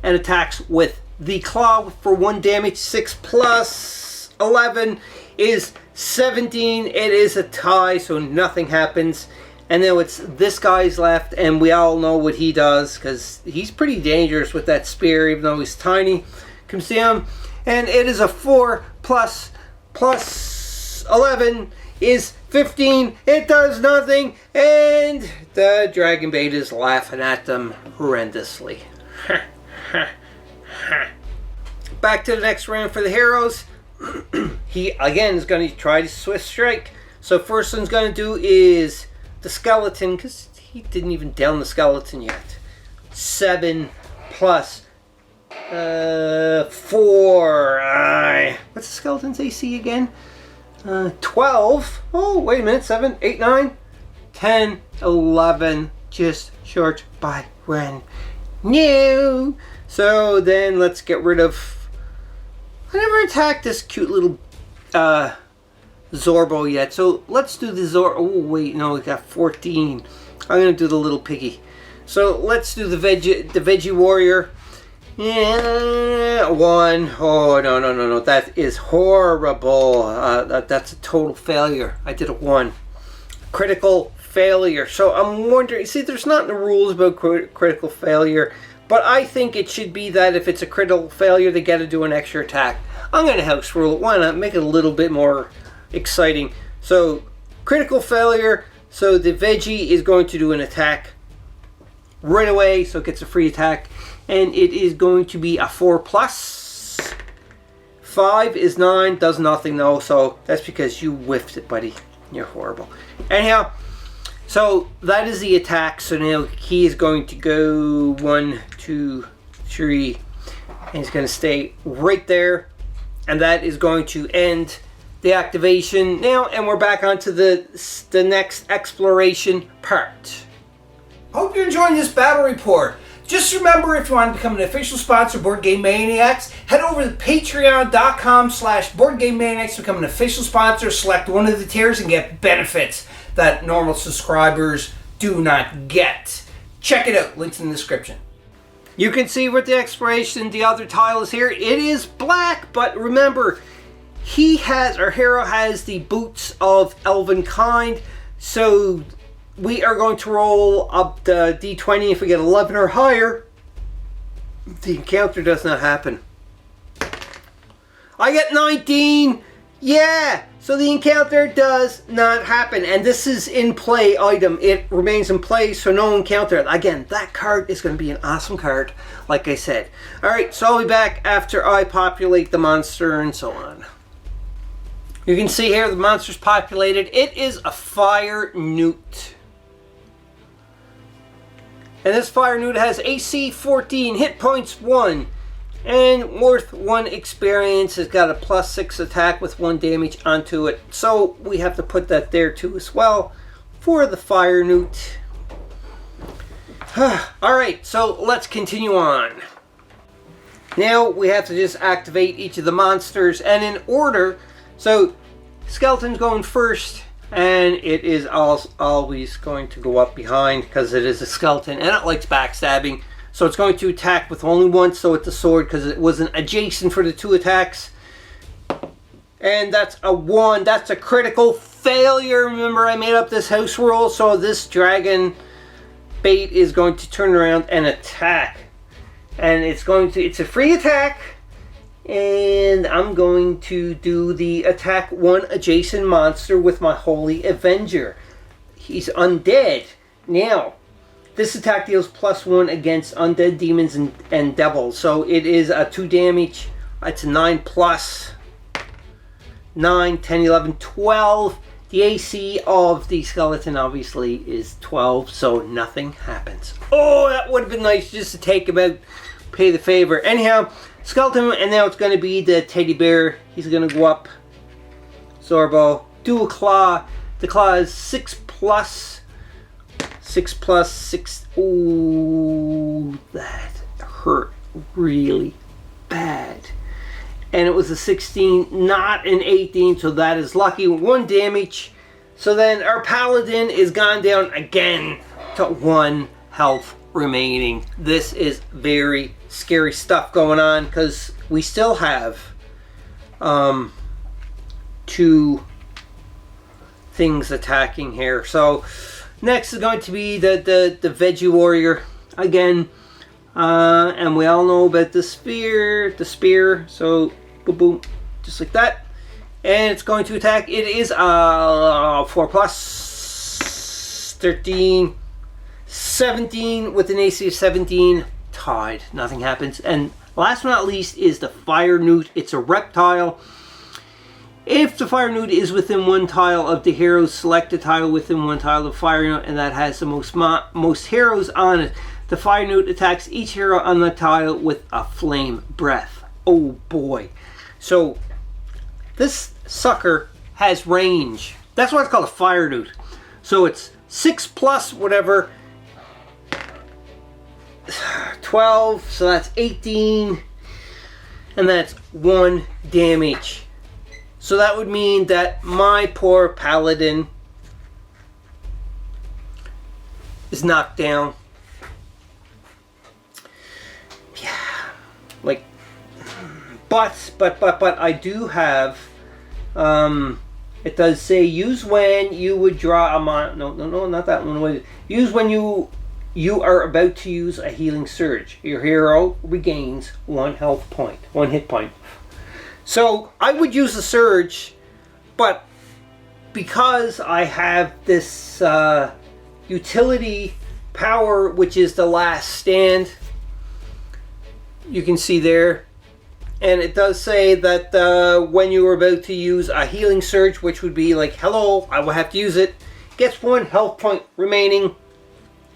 and attacks with the claw for 1 damage. 6 plus 11 is 17. It is a tie, so nothing happens. And now it's this guy's left, and we all know what he does, because he's pretty dangerous with that spear, even though he's tiny. Comes down, and it is a 4 plus 11 is 15. It does nothing, and the Dragon Bait is laughing at them horrendously. Back to the next round for the heroes. He again is going to try to Swift Strike. So first one's going to do is the skeleton, because he didn't even down the skeleton yet. 7 plus 4. What's the skeleton's AC again? 12. Oh, wait a minute. 7, 8, 9, 10, 11. Just short by 1. No. So then let's get rid of... I never attacked this cute little Zorbo yet. So let's do the Zorbo. Oh, wait. No, we got 14. I'm going to do the little piggy. So let's do the veggie warrior. Yeah, 1. Oh, no. That is horrible. That's a total failure. I did a 1. Critical failure. So I'm wondering, see, there's not in the rules about critical failure, but I think it should be that if it's a critical failure, they got to do an extra attack. I'm going to house rule it. Why not make it a little bit more exciting? So critical failure. So the veggie is going to do an attack right away, so it gets a free attack. And it is going to be a 4 plus. 5 is 9. Does nothing though. So that's because you whiffed it, buddy. You're horrible. Anyhow, so that is the attack. So now he is going to go 1, 2, 3. And he's going to stay right there. And that is going to end the activation now. And we're back onto the next exploration part. Hope you're enjoying this battle report. Just remember, if you want to become an official sponsor of Board Game Maniacs, head over to patreon.com/BoardGameManiacs to become an official sponsor. Select one of the tiers and get benefits that normal subscribers do not get. Check it out. Links in the description. You can see with the exploration, the other tile is here. It is black, but remember, our hero has the boots of elven kind, so we are going to roll up the d20. If we get 11 or higher, the encounter does not happen. I get 19! Yeah! So the encounter does not happen. And this is in play item. It remains in play, so no encounter. Again, that card is going to be an awesome card, like I said. Alright, so I'll be back after I populate the monster and so on. You can see here the monster's populated. It is a fire newt. And this fire newt has AC 14, hit points 1, and worth 1 experience. It's got a +6 attack with 1 damage onto it. So we have to put that there too as well for the fire newt. Alright, so let's continue on. Now we have to just activate each of the monsters, and in order. So skeleton's going first. And it is always going to go up behind because it is a skeleton and it likes backstabbing. So it's going to attack with only one, so it's a sword because it wasn't adjacent for the 2 attacks. And that's a 1. That's a critical failure. Remember, I made up this house rule, so this dragon bait is going to turn around and attack. And it's a free attack. And I'm going to do the attack 1 adjacent monster with my Holy Avenger. He's undead. Now, this attack deals +1 against undead demons and devils. So it is a 2 damage. It's a 9 plus 9, 10, 11, 12. The AC of the skeleton obviously is 12, so nothing happens. Oh, that would have been nice just to take him out, pay the favor. Anyhow, skeleton, and now it's going to be the teddy bear. He's going to go up. Zorbo, do a claw. The claw is 6 plus 6. Ooh, that hurt really bad. And it was a 16, not an 18, so that is lucky. 1 damage. So then our paladin is gone down again to 1 health remaining. This is very scary stuff going on because we still have 2 things attacking here. So next is going to be the veggie warrior again, and we all know about the spear. So boom, boom, just like that, and it's going to attack. It is 4 plus 13, 17 with an AC of 17. Tied, nothing happens. And last but not least is the fire newt. It's a reptile. If the fire newt is within 1 tile of the heroes, select a tile within 1 tile of the fire newt, and that has the most heroes on it. The fire newt attacks each hero on the tile with a flame breath. Oh boy. So this sucker has range. That's why it's called a fire newt. So it's 6 plus whatever, 12, so that's 18, and that's 1 damage. So that would mean that my poor paladin is knocked down. Yeah, like, but I do have, it does say use when you would draw a no, not that one. Use when you are about to use a healing surge. Your hero regains 1 health point, 1 hit point. So I would use a surge, but because I have this utility power, which is the last stand, you can see there, and it does say that when you are about to use a healing surge, which would be like, hello, I will have to use it, gets 1 health point remaining.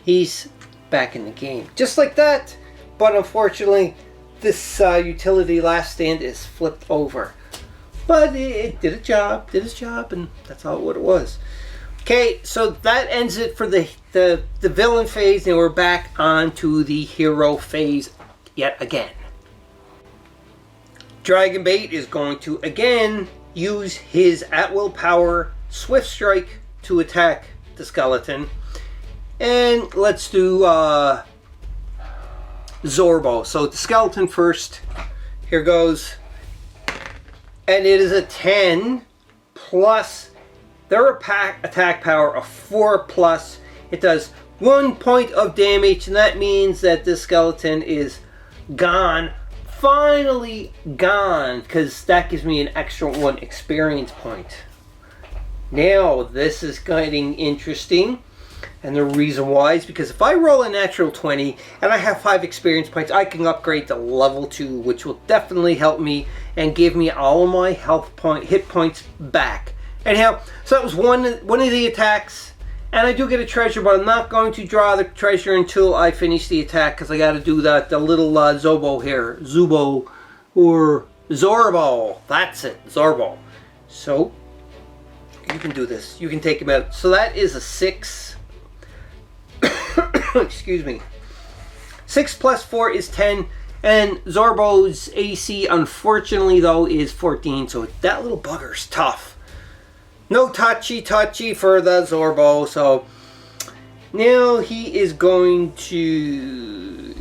He's back in the game. Just like that, but unfortunately, this utility last stand is flipped over. But it did its job, and that's all what it was. Okay, so that ends it for the villain phase, and we're back on to the hero phase yet again. Dragon Bait is going to again use his at-will power Swift Strike to attack the skeleton. And let's do Zorbo. So the skeleton first. Here goes. And it is a 10 plus their attack power of 4 plus. It does 1 point of damage, and that means that this skeleton is gone. Finally gone, because that gives me an extra 1 experience point. Now this is getting interesting. And the reason why is because if I roll a natural 20 and I have 5 experience points, I can upgrade to level 2, which will definitely help me and give me all of my hit points back. Anyhow, so that was one of the attacks, and I do get a treasure, but I'm not going to draw the treasure until I finish the attack because I got to do the little Zobo here, Zubo or Zorbo. That's it, Zorbo. So you can do this. You can take him out. So that is a 6. Excuse me. 6 plus 4 is 10, and Zorbo's AC, unfortunately, though, is 14, so that little bugger's tough. No touchy for the Zorbo, so now he is going to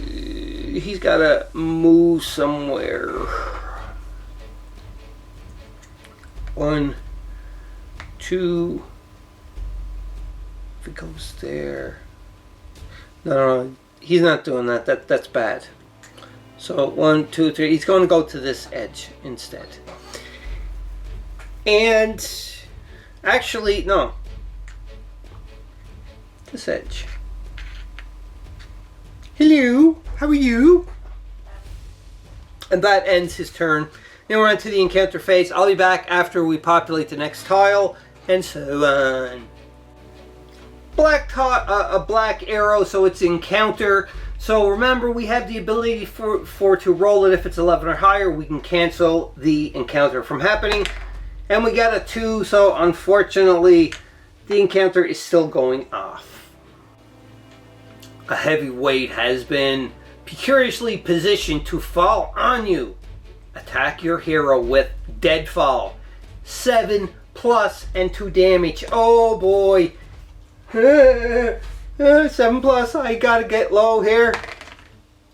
he's got to move somewhere. 1, 2. If it goes there. No, he's not doing that. That's bad. So 1, 2, 3. He's going to go to this edge instead. And actually, no. This edge. Hello, how are you? And that ends his turn. Then we're on to the encounter phase. I'll be back after we populate the next tile, and so on. A black arrow, so it's encounter. So remember, we have the ability to roll it if it's 11 or higher. We can cancel the encounter from happening. And we got a 2, so unfortunately, the encounter is still going off. A heavy weight has been precariously positioned to fall on you. Attack your hero with Deadfall. 7 plus and 2 damage. Oh boy. 7 plus. I gotta get low here.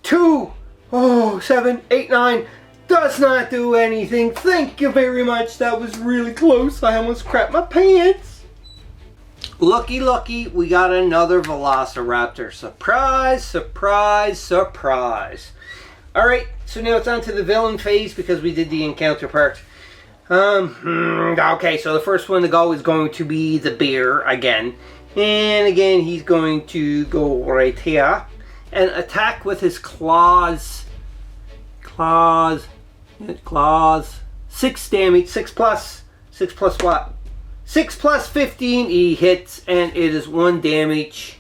2. Oh, 7, 8, 9. Does not do anything. Thank you very much. That was really close. I almost crapped my pants. Lucky, we got another Velociraptor. Surprise, surprise, surprise. Alright, so now it's on to the villain phase because we did the encounter part. Okay, so the first one to go is going to be the bear again. And again, he's going to go right here and attack with his claws. Claws. 6 damage, 6 plus. 6 plus what? 6 plus 15, he hits, and it is 1 damage.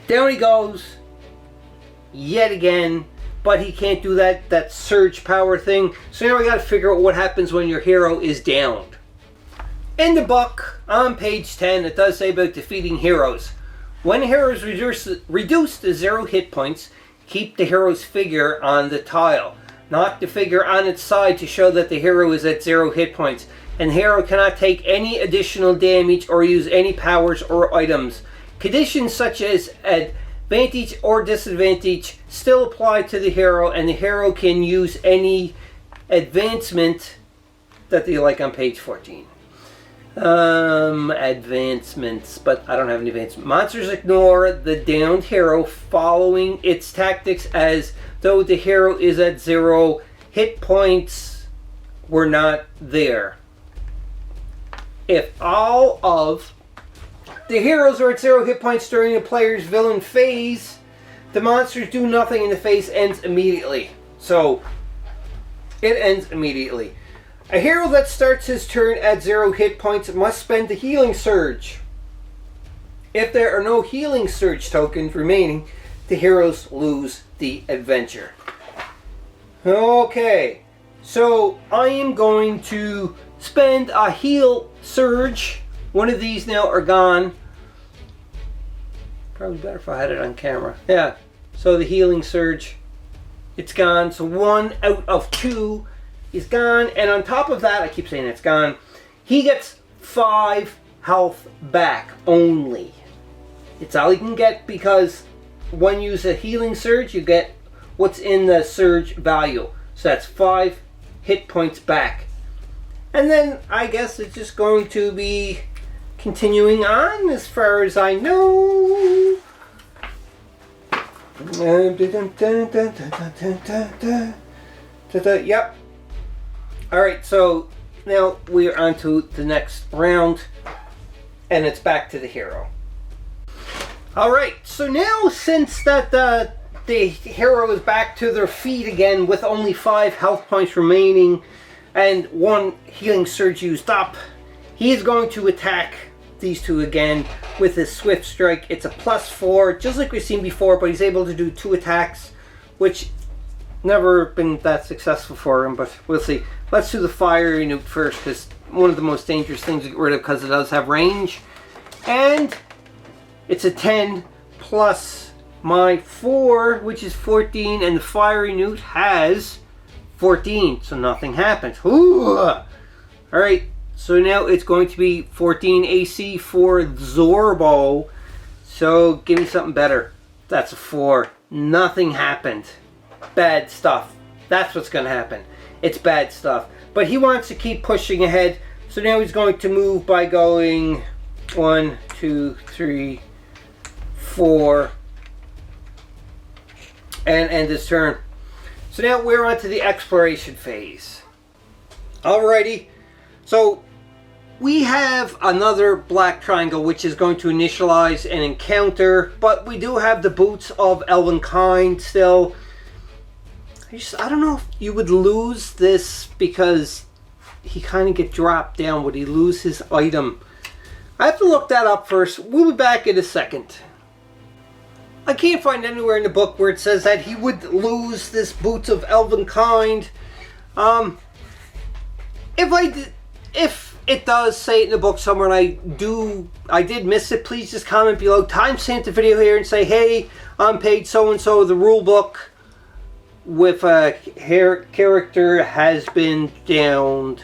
Down he goes. Yet again. But he can't do that surge power thing. So now we gotta figure out what happens when your hero is downed. In the book, on page 10, it does say about defeating heroes. When a hero is reduced to 0 hit points, keep the hero's figure on the tile. Knock the figure on its side to show that the hero is at 0 hit points. And the hero cannot take any additional damage or use any powers or items. Conditions such as advantage or disadvantage still apply to the hero, and the hero can use any advancement that they like on page 14. Advancements, but I don't have any advancement. Monsters ignore the downed hero following its tactics as though the hero is at 0 hit points were not there. If all of the heroes are at 0 hit points during the player's villain phase, the monsters do nothing and the phase ends immediately. So, it ends immediately. A hero that starts his turn at 0 hit points must spend the healing surge. If there are no healing surge tokens remaining, the heroes lose the adventure. Okay, so I am going to spend a heal surge. One of these now are gone. Probably better if I had it on camera. Yeah, so the healing surge, it's gone. So 1 out of 2 is gone, and on top of that, I keep saying it's gone, he gets 5 health back only. It's all he can get because when you use a healing surge, you get what's in the surge value. So that's 5 hit points back. And then I guess it's just going to be continuing on as far as I know. Yep. Alright, so now we're on to the next round, and it's back to the hero. Alright, so now since that the hero is back to their feet again with only 5 health points remaining and 1 healing surge used up, he is going to attack these two again with his swift strike. It's a +4, just like we've seen before, but he's able to do 2 attacks, which never been that successful for him, but we'll see. Let's do the fiery nuke first, because one of the most dangerous things to get rid of because it does have range. And it's a 10 plus my 4, which is 14, and the fiery nuke has 14, so nothing happens. Ooh! Alright, so now it's going to be 14 AC for Zorbo. So give me something better. That's a 4. Nothing happened. Bad stuff. That's what's going to happen. It's bad stuff. But he wants to keep pushing ahead. So now he's going to move by going 1, 2, 3, 4. And end his turn. So now we're on to the exploration phase. Alrighty. So we have another black triangle which is going to initialize an encounter, but we do have the boots of Elvenkind still. I don't know if you would lose this because he kind of get dropped down. Would he lose his item? I have to look that up first. We'll be back in a second. I can't find anywhere in the book where it says that he would lose this boots of Elvenkind. If it does say it in the book somewhere and I did miss it, please just comment below, timestamp the video here and say, hey, on page so and so of the rule book with a character has been downed.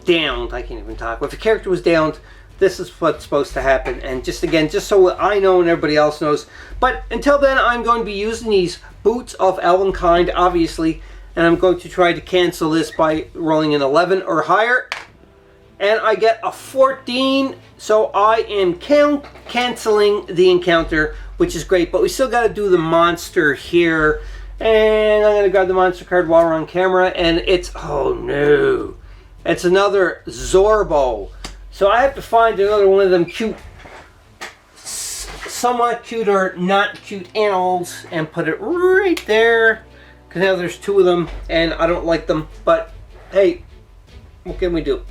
I can't even talk. If a character was downed, this is what's supposed to happen. And just so I know and everybody else knows. But until then, I'm going to be using these boots of Elvenkind, obviously. And I'm going to try to cancel this by rolling an 11 or higher. And I get a 14. So I am canceling the encounter, which is great. But we still got to do the monster here. And I'm going to grab the monster card while we're on camera. And it's, oh no. It's another Zorbo. So I have to find another one of them cute, somewhat cute or not cute animals and put it right there. Because now there's 2 of them and I don't like them. But hey, what can we do?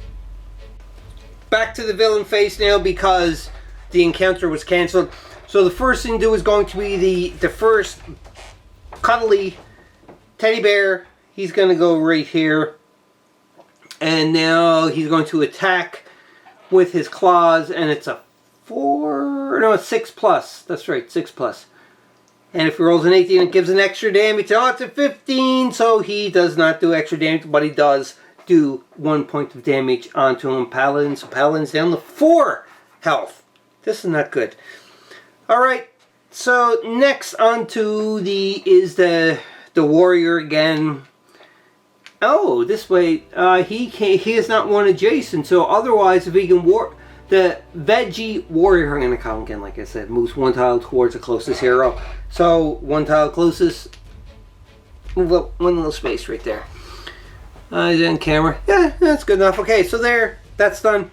Back to the villain phase now because the encounter was canceled. So the first thing to do is going to be the first cuddly teddy bear. He's going to go right here. And now he's going to attack with his claws, and it's a 6 plus. That's right, 6 plus. And if he rolls an 18, it gives an extra damage. Oh, it's a 15, so he does not do extra damage, but he does do 1 point of damage onto him. Paladin, so Paladin's down to 4 health. This is not good. Alright, so next onto is the warrior again. Oh, this way, he is not one adjacent, so otherwise if he can the veggie warrior, I'm going to call him again, like I said, moves 1 tile towards the closest hero. So 1 tile closest, move up 1 little space right there. He's on camera. Yeah, that's good enough. Okay, so there, that's done.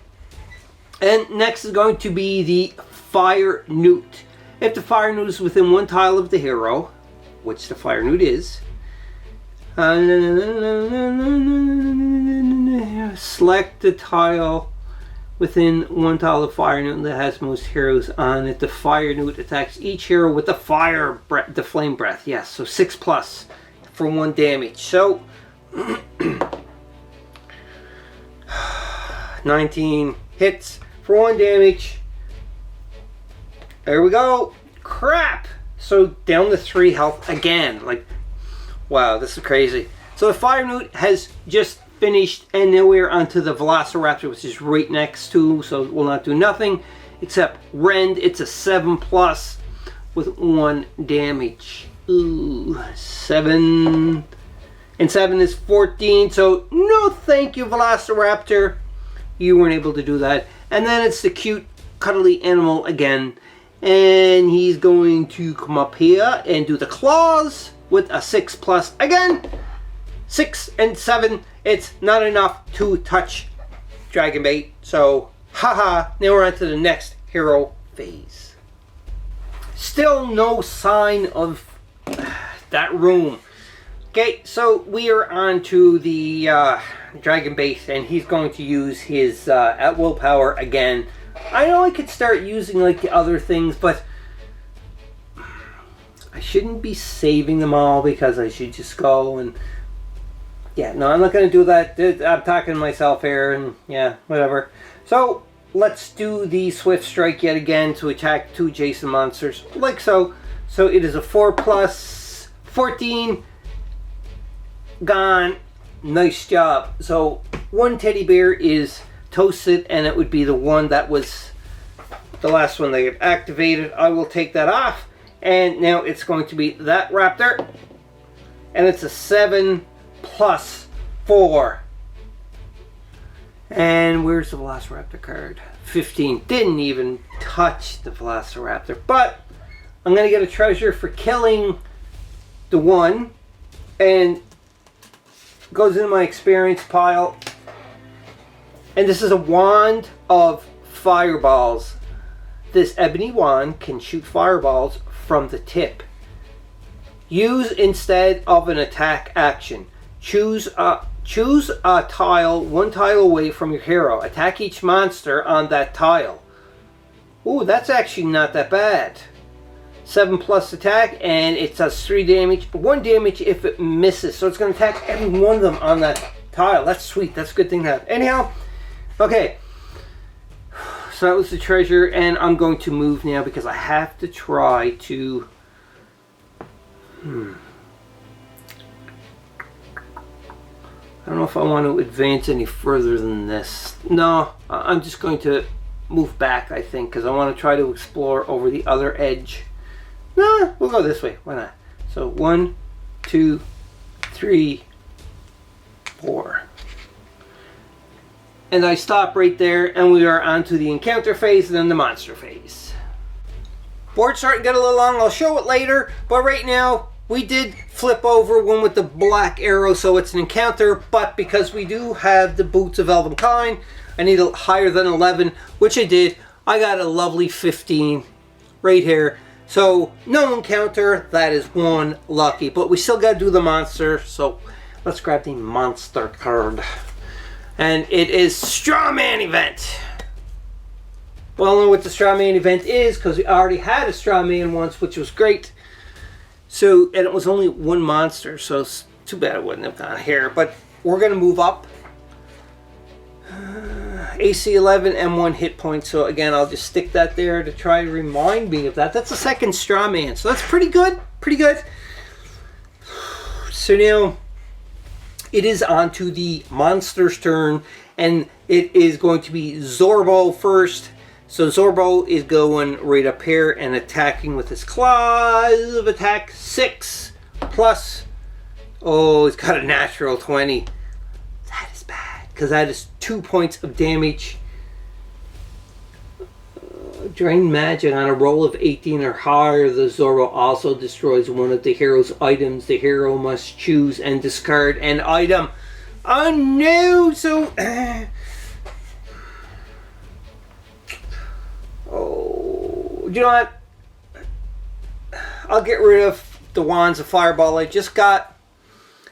And next is going to be the fire newt. If the fire newt is within 1 tile of the hero, which the fire newt is, select the tile within 1 tile of fire newt that has most heroes on it. The fire newt attacks each hero with the flame breath. Yes, so 6 plus for 1 damage. So 19 hits for 1 damage. There we go. Crap. So down to 3 health again. Like, wow, this is crazy. So the fire newt has just finished, and now we're onto the velociraptor, which is right next to, so it will not do nothing except rend. It's a 7 plus with 1 damage. Ooh, 7 and 7 is 14. So no, thank you, velociraptor. You weren't able to do that. And then it's the cute, cuddly animal again, and he's going to come up here and do the claws with a 6 plus again. 6 and 7, it's not enough to touch Dragonbait. So, haha, now we're on to the next hero phase. Still no sign of that room. Okay, so we are on to the Dragonbait, and he's going to use his at will power again. I know I could start using like the other things, but I shouldn't be saving them all because I should just go and... Yeah, no, I'm not going to do that. I'm talking to myself here, and yeah, whatever. So, let's do the Swift Strike yet again to attack 2 adjacent monsters, like so. So, it is a 4 plus 14. Gone. Nice job. So, 1 teddy bear is toasted, and it would be the one that was the last one they have activated. I will take that off, And now it's going to be that raptor. And it's a 7+4. And where's the Velociraptor card? 15. Didn't even touch the Velociraptor. But I'm going to get a treasure for killing the one. And goes into my experience pile. And this is a wand of fireballs. This ebony wand can shoot fireballs from the tip. Use instead of an attack action. Choose a tile, one tile away from your hero. Attack each monster on that tile. Ooh, that's actually not that bad. 7+ attack, and it does 3 damage. 1 damage if it misses. So it's going to attack every one of them on that tile. That's sweet. That's a good thing to have. Anyhow, okay. So that was the treasure, and I'm going to move now because I have to try to... I don't know if I want to advance any further than this. No, I'm just going to move back, I think, because I want to try to explore over the other edge. No, we'll go this way. Why not? So 1, 2, 3, 4. And I stop right there, and we are on to the encounter phase and then the monster phase. Board's starting to get a little long. I'll show it later, but right now we did flip over one with the black arrow, so it's an encounter, but because we do have the boots of Elvenkind, I need a higher than 11, which I did. I got a lovely 15 right here. So no encounter, that is 1 lucky, but we still got to do the monster, so let's grab the monster card. And it is Straw Man event. Well, I don't know what the Straw Man event is because we already had a Straw Man once, which was great. So, and it was only 1 monster, so it's too bad it wouldn't have gone here. But we're going to move up. AC 11 and 1 hit point. So again, I'll just stick that there to try to remind me of that. That's the second Straw Man, so that's pretty good. Pretty good. So now it is on to the monster's turn, and it is going to be Zorbo first. So Zorbo is going right up here and attacking with his claws of attack 6 plus. Oh, it's got a natural 20. That is bad because that is 2 points of damage. Drain magic on a roll of 18 or higher. The Zorbo also destroys one of the hero's items. The hero must choose and discard an item. Oh no! So. Oh, you know what? I'll get rid of the wands of fireball I just got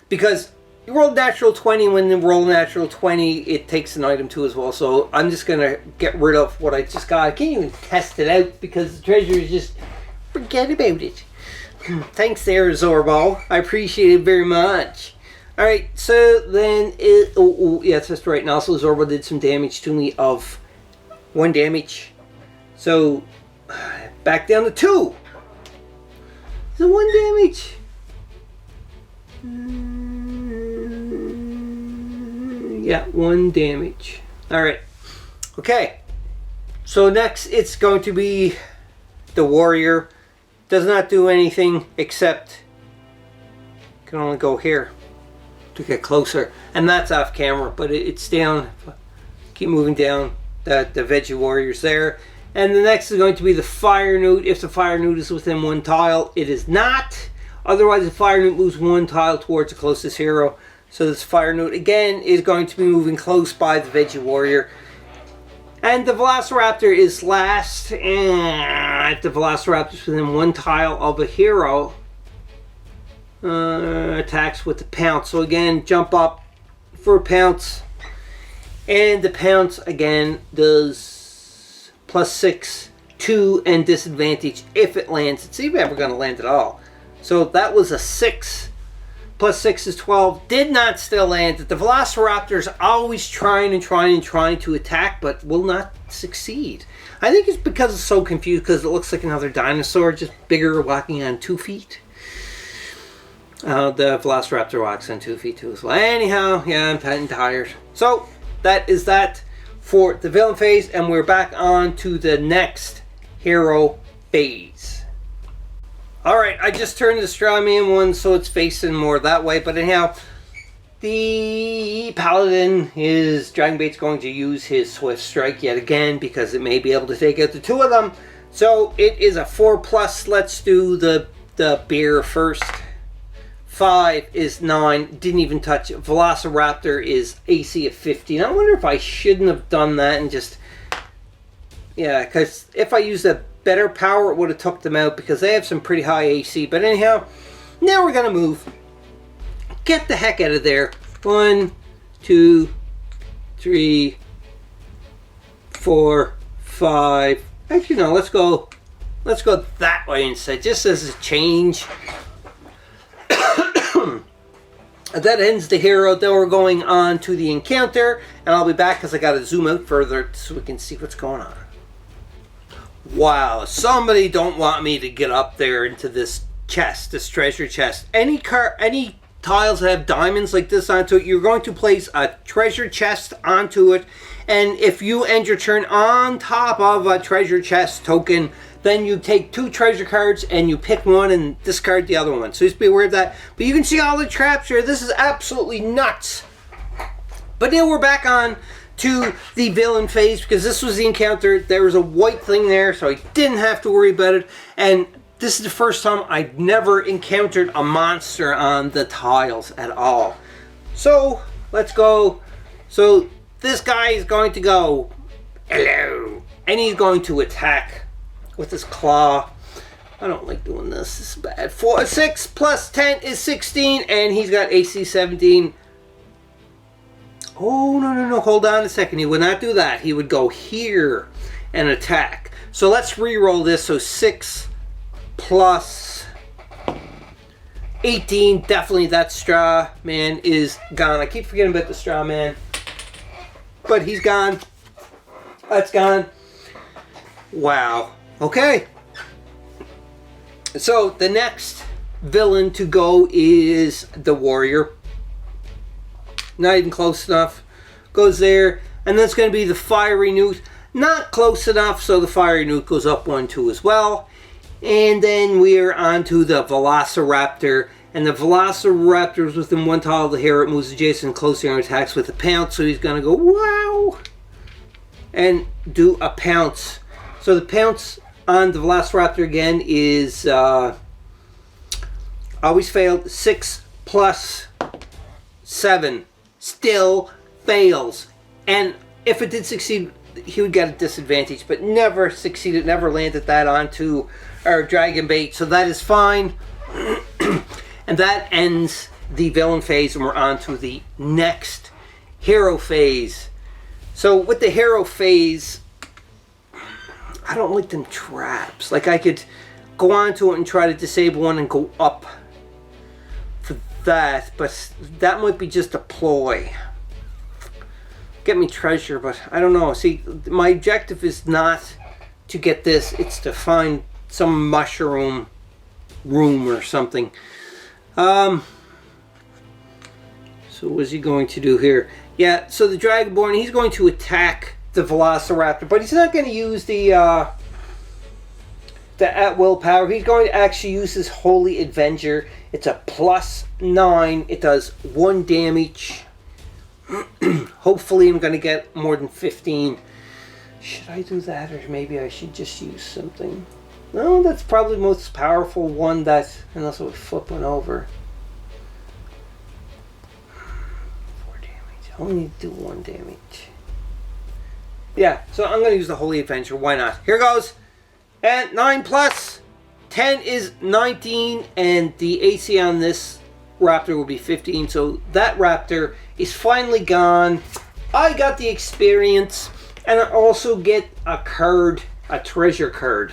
because you rolled natural 20. When you roll natural 20, it takes an item too as well. So I'm just gonna get rid of what I just got. I can't even test it out because the treasure is just forget about it. Thanks there, Zorbo. I appreciate it very much. All right, so then yes, that's right. And also Zorbo did some damage to me of 1 damage. So, back down to 2. So 1 damage. Yeah, 1 damage. Alright. Okay. So next it's going to be the warrior. Does not do anything except can only go here to get closer. And that's off camera, but it's down. Keep moving down. The veggie warrior's there. And the next is going to be the fire newt. If the fire newt is within 1 tile, it is not. Otherwise, the fire newt moves 1 tile towards the closest hero. So this fire newt, again, is going to be moving close by the veggie warrior. And the Velociraptor is last. And if the Velociraptor is within 1 tile of a hero, attacks with the pounce. So again, jump up for a pounce. And the pounce, again, does +6, 2, and disadvantage if it lands. It's even ever going to land at all. So that was a 6. +6 is 12. Did not still land. The Velociraptor is always trying to attack, but will not succeed. I think it's because it's so confused because it looks like another dinosaur, just bigger, walking on 2 feet. The Velociraptor walks on 2 feet too as well. Anyhow, yeah, I'm getting tired. So that is that for the villain phase, and we're back on to the next hero phase. Alright, I just turned the straw man one so it's facing more that way, but anyhow, the Paladin, his Dragon Bait's going to use his Swift Strike yet again because it may be able to take out the two of them. So it is a 4+. Let's do the beer first. 5 is 9. Didn't even touch it. Velociraptor is AC of 15. I wonder if I shouldn't have done that and just... Yeah, because if I used a better power, it would have took them out because they have some pretty high AC. But anyhow, now we're going to move. Get the heck out of there. 1, 2, 3, 4, 5. Actually, no, let's go that way instead, just as a change. That ends the hero. Then we're going on to the encounter, and I'll be back because I got to zoom out further so we can see what's going on. Wow, somebody don't want me to get up there into this chest, this treasure chest. Any tiles that have diamonds like this onto it, you're going to place a treasure chest onto it, and if you end your turn on top of a treasure chest token, then you take 2 treasure cards and you pick one and discard the other one. So just be aware of that. But you can see all the traps here. This is absolutely nuts. But now we're back on to the villain phase because this was the encounter. There was a white thing there, so I didn't have to worry about it. And this is the first time I've never encountered a monster on the tiles at all. So let's go. So this guy is going to go, hello, and he's going to attack with his claw. I don't like doing this. This is bad. 6 plus 10 is 16, and he's got AC 17. Oh, no. Hold on a second. He would not do that. He would go here and attack. So let's re-roll this. So 6 plus 18. Definitely that straw man is gone. I keep forgetting about the straw man. But he's gone. That's gone. Wow. Okay. So the next villain to go is the warrior. Not even close enough. Goes there. And that's going to be the fiery newt. Not close enough, so the fiery newt goes up 1, 2 as well. And then we are on to the Velociraptor. And the Velociraptor is within 1 tile of the hero. It moves adjacent closer and attacks with a pounce. So he's going to go, wow! And do a pounce. So the pounce on the Velociraptor again is always failed. 6 plus 7 still fails. And if it did succeed, he would get a disadvantage, but never succeeded, never landed that onto our Dragon Bait. So that is fine. And that ends the villain phase, and we're on to the next hero phase. So with the hero phase, I don't like them traps. Like I could go onto it and try to disable one and go up for that, but that might be just a ploy. Get me treasure, but I don't know. See, my objective is not to get this, it's to find some mushroom room or something. So what's he going to do here? Yeah, so the Dragonborn, he's going to attack the Velociraptor, but he's not going to use the at-will power. He's going to actually use his Holy Avenger. It's a plus 9. It does 1 damage. Hopefully I'm going to get more than 15. Should I do that, or maybe I should just use something? No, that's probably the most powerful one, that, unless I would flip one over. 4 damage. I only need to do 1 damage. Yeah, so I'm going to use the Holy Avenger. Why not? Here goes. And 9 plus 10 is 19, and the AC on this raptor will be 15. So that raptor is finally gone. I got the experience, and I also get a card, a treasure card.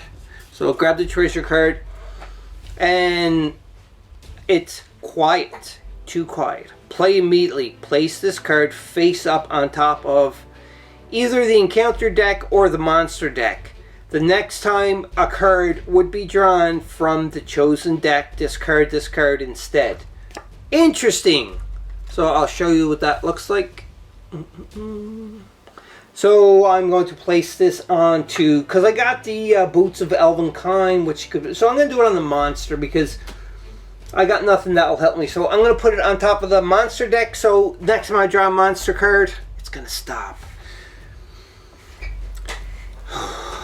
So I'll grab the treasure card, and it's quiet, too quiet. Play immediately. Place this card face up on top of either the encounter deck or the monster deck. The next time a card would be drawn from the chosen deck, discard this card instead. Interesting. So I'll show you what that looks like. So I'm going to place this onto, because I got the Boots of Elvenkind, which could, so I'm going to do it on the monster because I got nothing that will help me. So I'm going to put it on top of the monster deck, so next time I draw a monster card, it's going to stop.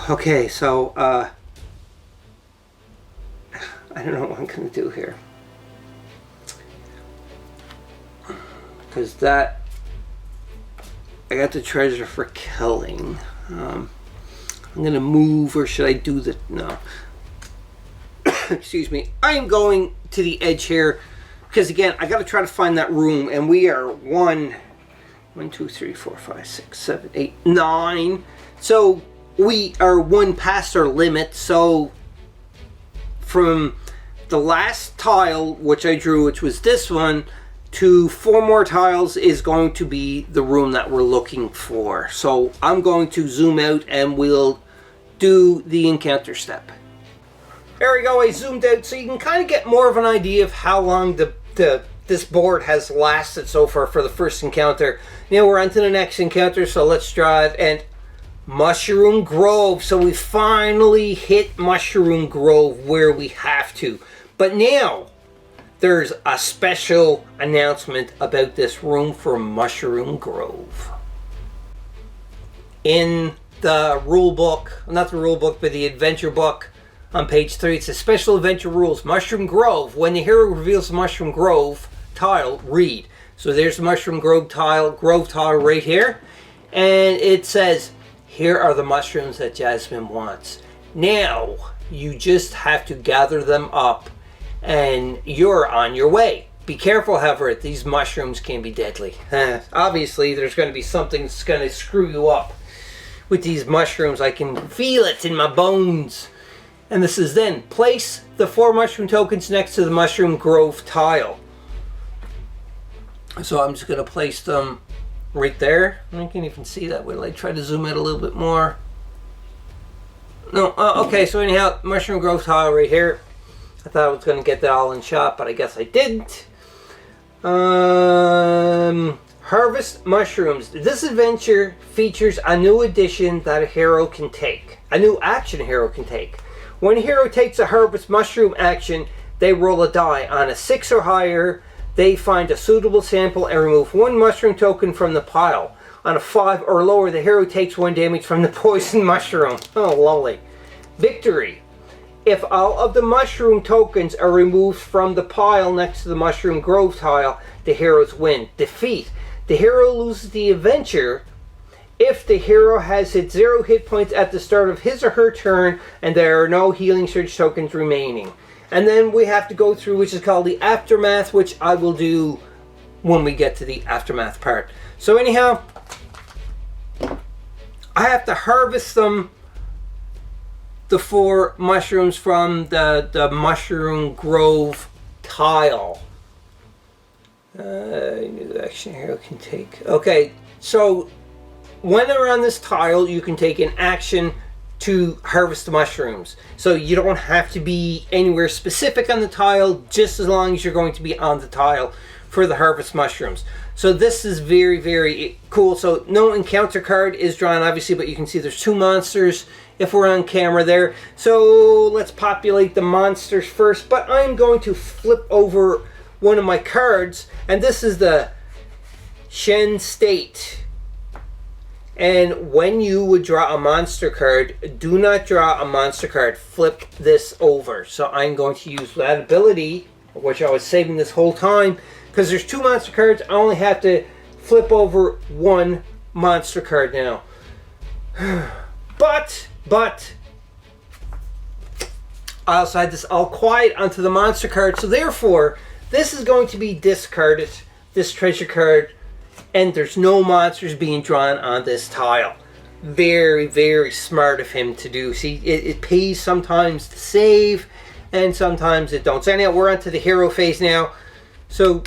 Okay, so I don't know what I'm going to do here. Because that, I got the treasure for killing. I'm going to move, or should I do the, no. Excuse me. I am going to the edge here, because again, I got to try to find that room, and we are 1, 2, 3, 4, 5, 6, 7, 8, 9. So we are 1 past our limit, so from the last tile, which I drew, which was this one, to 4 more tiles is going to be the room that we're looking for. So I'm going to zoom out and we'll do the encounter step. There we go, I zoomed out so you can kind of get more of an idea of how long this board has lasted so far for the first encounter. Now we're on to the next encounter, so let's draw it. And Mushroom Grove. So we finally hit Mushroom Grove where we have to. But now there's a special announcement about this room for Mushroom Grove. In the rule book, not the rule book, but the adventure book on page 3, it says special adventure rules. Mushroom Grove. When the hero reveals the Mushroom Grove tile, read. So there's the Mushroom Grove tile right here. And it says, here are the mushrooms that Jasmine wants. Now, you just have to gather them up and you're on your way. Be careful, however, these mushrooms can be deadly. Obviously, there's going to be something that's going to screw you up with these mushrooms. I can feel it in my bones. And this is then, place the 4 mushroom tokens next to the Mushroom Grove tile. So I'm just going to place them right there. I can't even see that. Will I try to zoom out a little bit more? No, okay, so anyhow, Mushroom Grove tile right here. I thought I was going to get that all in shot, but I guess I didn't. Harvest mushrooms. This adventure features a new addition that a hero can take. A new action a hero can take. When a hero takes a harvest mushroom action, they roll a die. On a 6 or higher, they find a suitable sample and remove 1 mushroom token from the pile. On a 5 or lower, the hero takes 1 damage from the poison mushroom. Oh, lovely. Victory. If all of the mushroom tokens are removed from the pile next to the Mushroom Grove tile, the heroes win. Defeat. The hero loses the adventure if the hero has hit 0 hit points at the start of his or her turn and there are no healing surge tokens remaining. And then we have to go through, which is called the aftermath, which I will do when we get to the aftermath part. So anyhow, I have to harvest them, the 4 mushrooms from the Mushroom Grove tile. New action hero can take. Okay, so when they're on this tile, you can take an action to harvest the mushrooms. So you don't have to be anywhere specific on the tile, just as long as you're going to be on the tile for the harvest mushrooms. So this is very, very cool. So no encounter card is drawn, obviously, but you can see there's 2 monsters if we're on camera there. So let's populate the monsters first, but I'm going to flip over one of my cards, and this is the Shen State. And when you would draw a monster card, do not draw a monster card. Flip this over. So I'm going to use that ability, which I was saving this whole time, because there's 2 monster cards. I only have to flip over 1 monster card now. But I also had this all quiet onto the monster card, so therefore this is going to be discarded, this treasure card, and there's no monsters being drawn on this tile. Very, very smart of him to do. See, it pays sometimes to save, and sometimes it don't. So anyhow, we're on to the hero phase now. So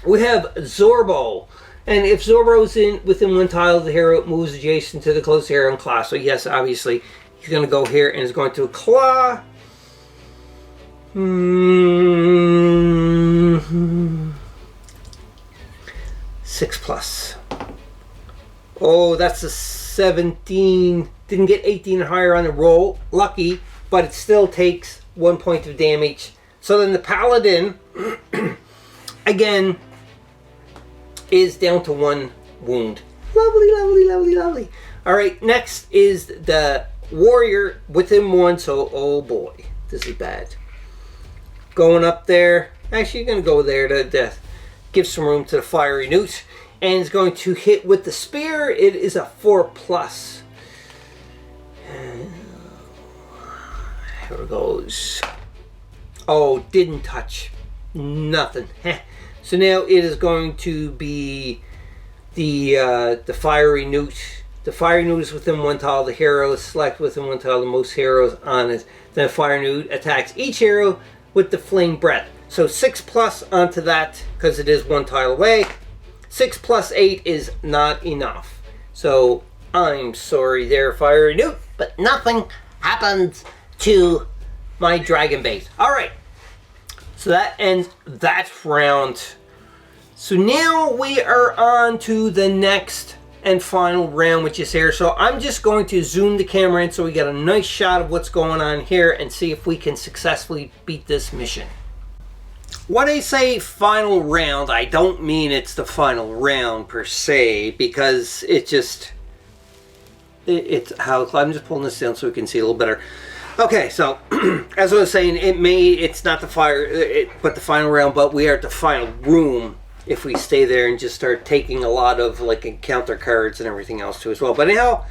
we have Zorbo. And if Zorbo's within 1 tile of the hero, it moves adjacent to the closest hero in claw. So yes, obviously, he's going to go here and is going to claw. 6+. Oh, that's a 17. Didn't get 18 or higher on the roll. Lucky, but it still takes 1 point of damage. So then the paladin, again, is down to 1 wound. Lovely, lovely, lovely, lovely. Alright, next is the warrior within 1, so oh boy, this is bad. Going up there, actually you're going to go there to give some room to the fiery newt. And is going to hit with the spear. It is a 4+. Here it goes. Oh, didn't touch. Nothing. So now it is going to be the fiery newt. The fiery newt is within 1 tile. The hero is selected within 1 tile. The most heroes on it. Then the fire newt attacks each hero with the flame breath. So 6+ onto that because it is 1 tile away. 6 + 8 is not enough. So I'm sorry there, fiery newt, but nothing happened to my dragon bait. Alright. So that ends that round. So now we are on to the next and final round, which is here. So I'm just going to zoom the camera in so we get a nice shot of what's going on here and see if we can successfully beat this mission. When I say final round, I don't mean it's the final round per se, because it's how I'm just pulling this down so we can see a little better. Okay, so as I was saying, it's not the but the final round, but we are at the final room if we stay there and just start taking a lot of like encounter cards and everything else too as well. But anyhow,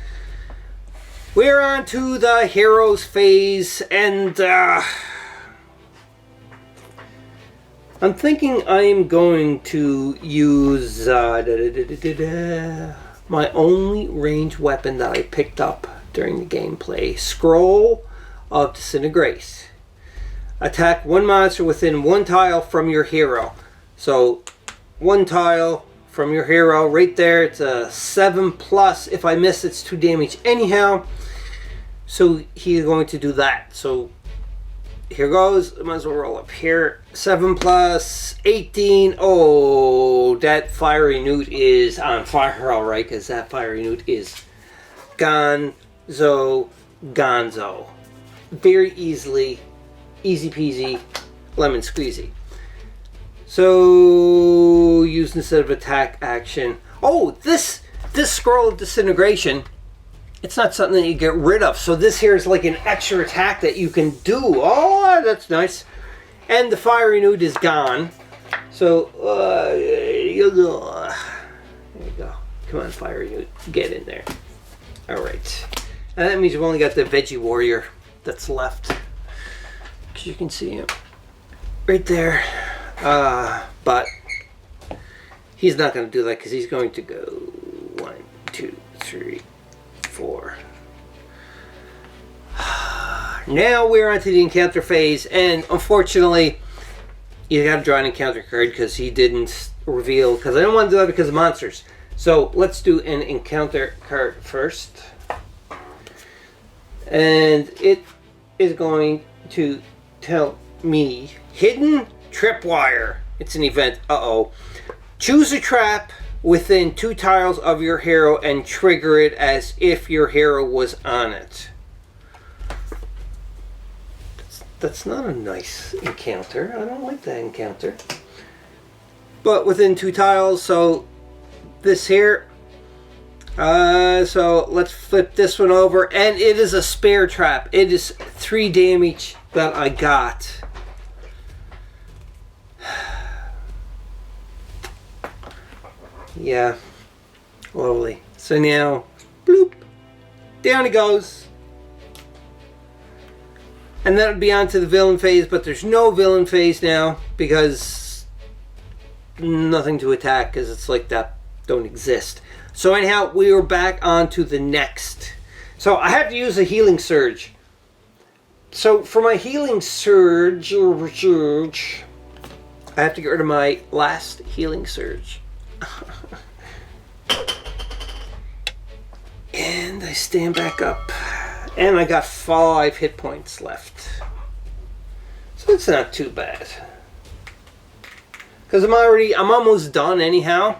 we're on to the heroes phase, and I'm thinking I'm going to use my only ranged weapon that I picked up during the gameplay. Scroll of Disintegrate. Attack 1 monster within 1 tile from your hero. So 1 tile from your hero right there. It's a 7+. If I miss, it's 2 damage anyhow. So he's going to do that. So here goes. I might as well roll up here. 7+, 18. Oh, that fiery newt is on fire, all right, because that fiery newt is gonzo. Very easy peasy, lemon squeezy. So use instead of attack action. Oh, this scroll of disintegration. It's not something that you get rid of. So this here is like an extra attack that you can do. Oh, that's nice. And the fiery newt is gone. So, there you go. Come on, fiery newt. Get in there. Alright. And that means we've only got the veggie warrior that's left. Because you can see him right there. But he's not going to do that because he's going to go 1, 2, 3, 4. Now we're on to the encounter phase, and unfortunately you got to draw an encounter card because he didn't reveal, because I don't want to do that because of monsters. So let's do an encounter card first, and it is going to tell me hidden tripwire. It's an event. Choose a trap within 2 tiles of your hero and trigger it as if your hero was on it. That's not a nice encounter. I don't like that encounter. But within 2 tiles, so this here. So let's flip this one over, and it is a spare trap. It is 3 damage that I got. Yeah, lovely. So now, bloop, down it goes. And that would be on to the villain phase, but there's no villain phase now because nothing to attack, because it's like that don't exist. So anyhow, we are back on to the next. So I have to use a healing surge. So for my healing surge, I have to get rid of my last healing surge. And I stand back up. And I got 5 hit points left. So it's not too bad. Because I'm almost done anyhow.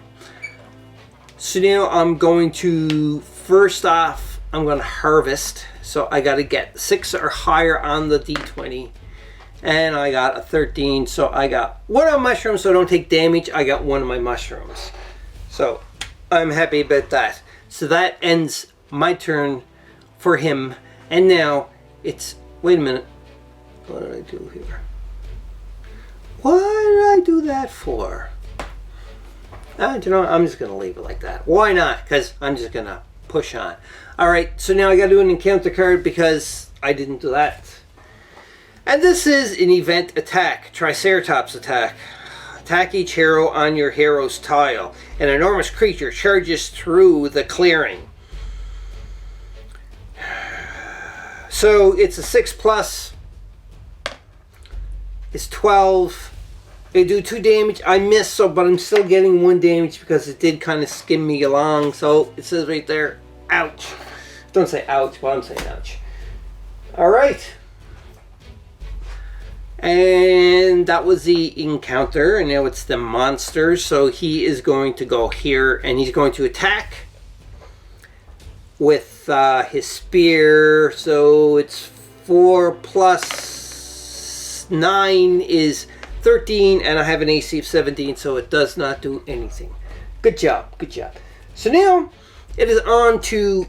So now I'm going to, first off, I'm going to harvest. So I got to get 6 or higher on the D20. And I got a 13. So I got 1 of my mushrooms, so I don't take damage. I got 1 of my mushrooms. So I'm happy about that. So that ends my turn for him. And now it's, wait a minute. What did I do here? What did I do that for? You know, I'm just going to leave it like that. Why not? Because I'm just going to push on. Alright, so now I got to do an encounter card because I didn't do that. And this is an event attack. Triceratops attack. Attack each hero on your hero's tile. An enormous creature charges through the clearing. So it's a 6+. It's 12. They do 2 damage. I missed, so but I'm still getting 1 damage because it did kind of skim me along. So it says right there, ouch. Don't say ouch, but I'm saying ouch. Alright. And that was the encounter, and now it's the monster. So he is going to go here, and he's going to attack with his spear. So it's 4 plus 9 is 13, and I have an AC of 17, so it does not do anything. Good job, good job. So now it is on to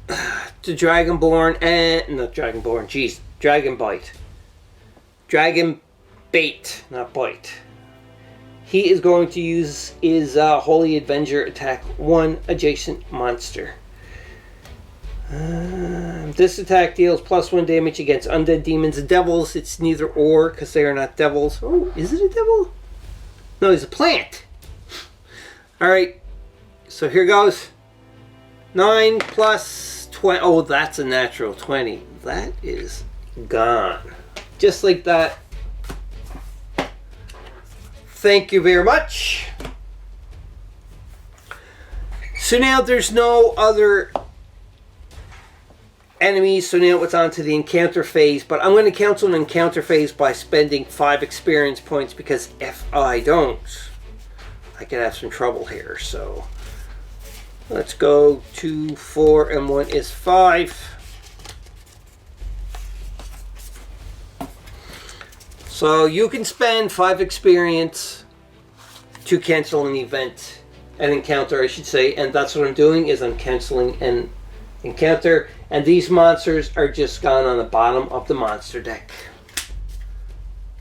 Dragonborn and not Dragonborn. Jeez, Dragonbite. Dragon Bait, not Bite. He is going to use his Holy Avenger attack 1 adjacent monster. This attack deals +1 damage against undead demons and devils. It's neither or because they are not devils. Oh, is it a devil? No, he's a plant. Alright, so here goes. 9 plus 20. Oh, that's a natural 20. That is gone. Just like that. Thank you very much. So now there's no other enemies, so now it's on to the encounter phase, but I'm going to cancel an encounter phase by spending 5 experience points because if I don't, I could have some trouble here. So let's go to 4 and 1 is 5. So you can spend 5 experience to cancel an event, an encounter I should say, and that's what I'm doing is I'm canceling an encounter, and these monsters are just gone on the bottom of the monster deck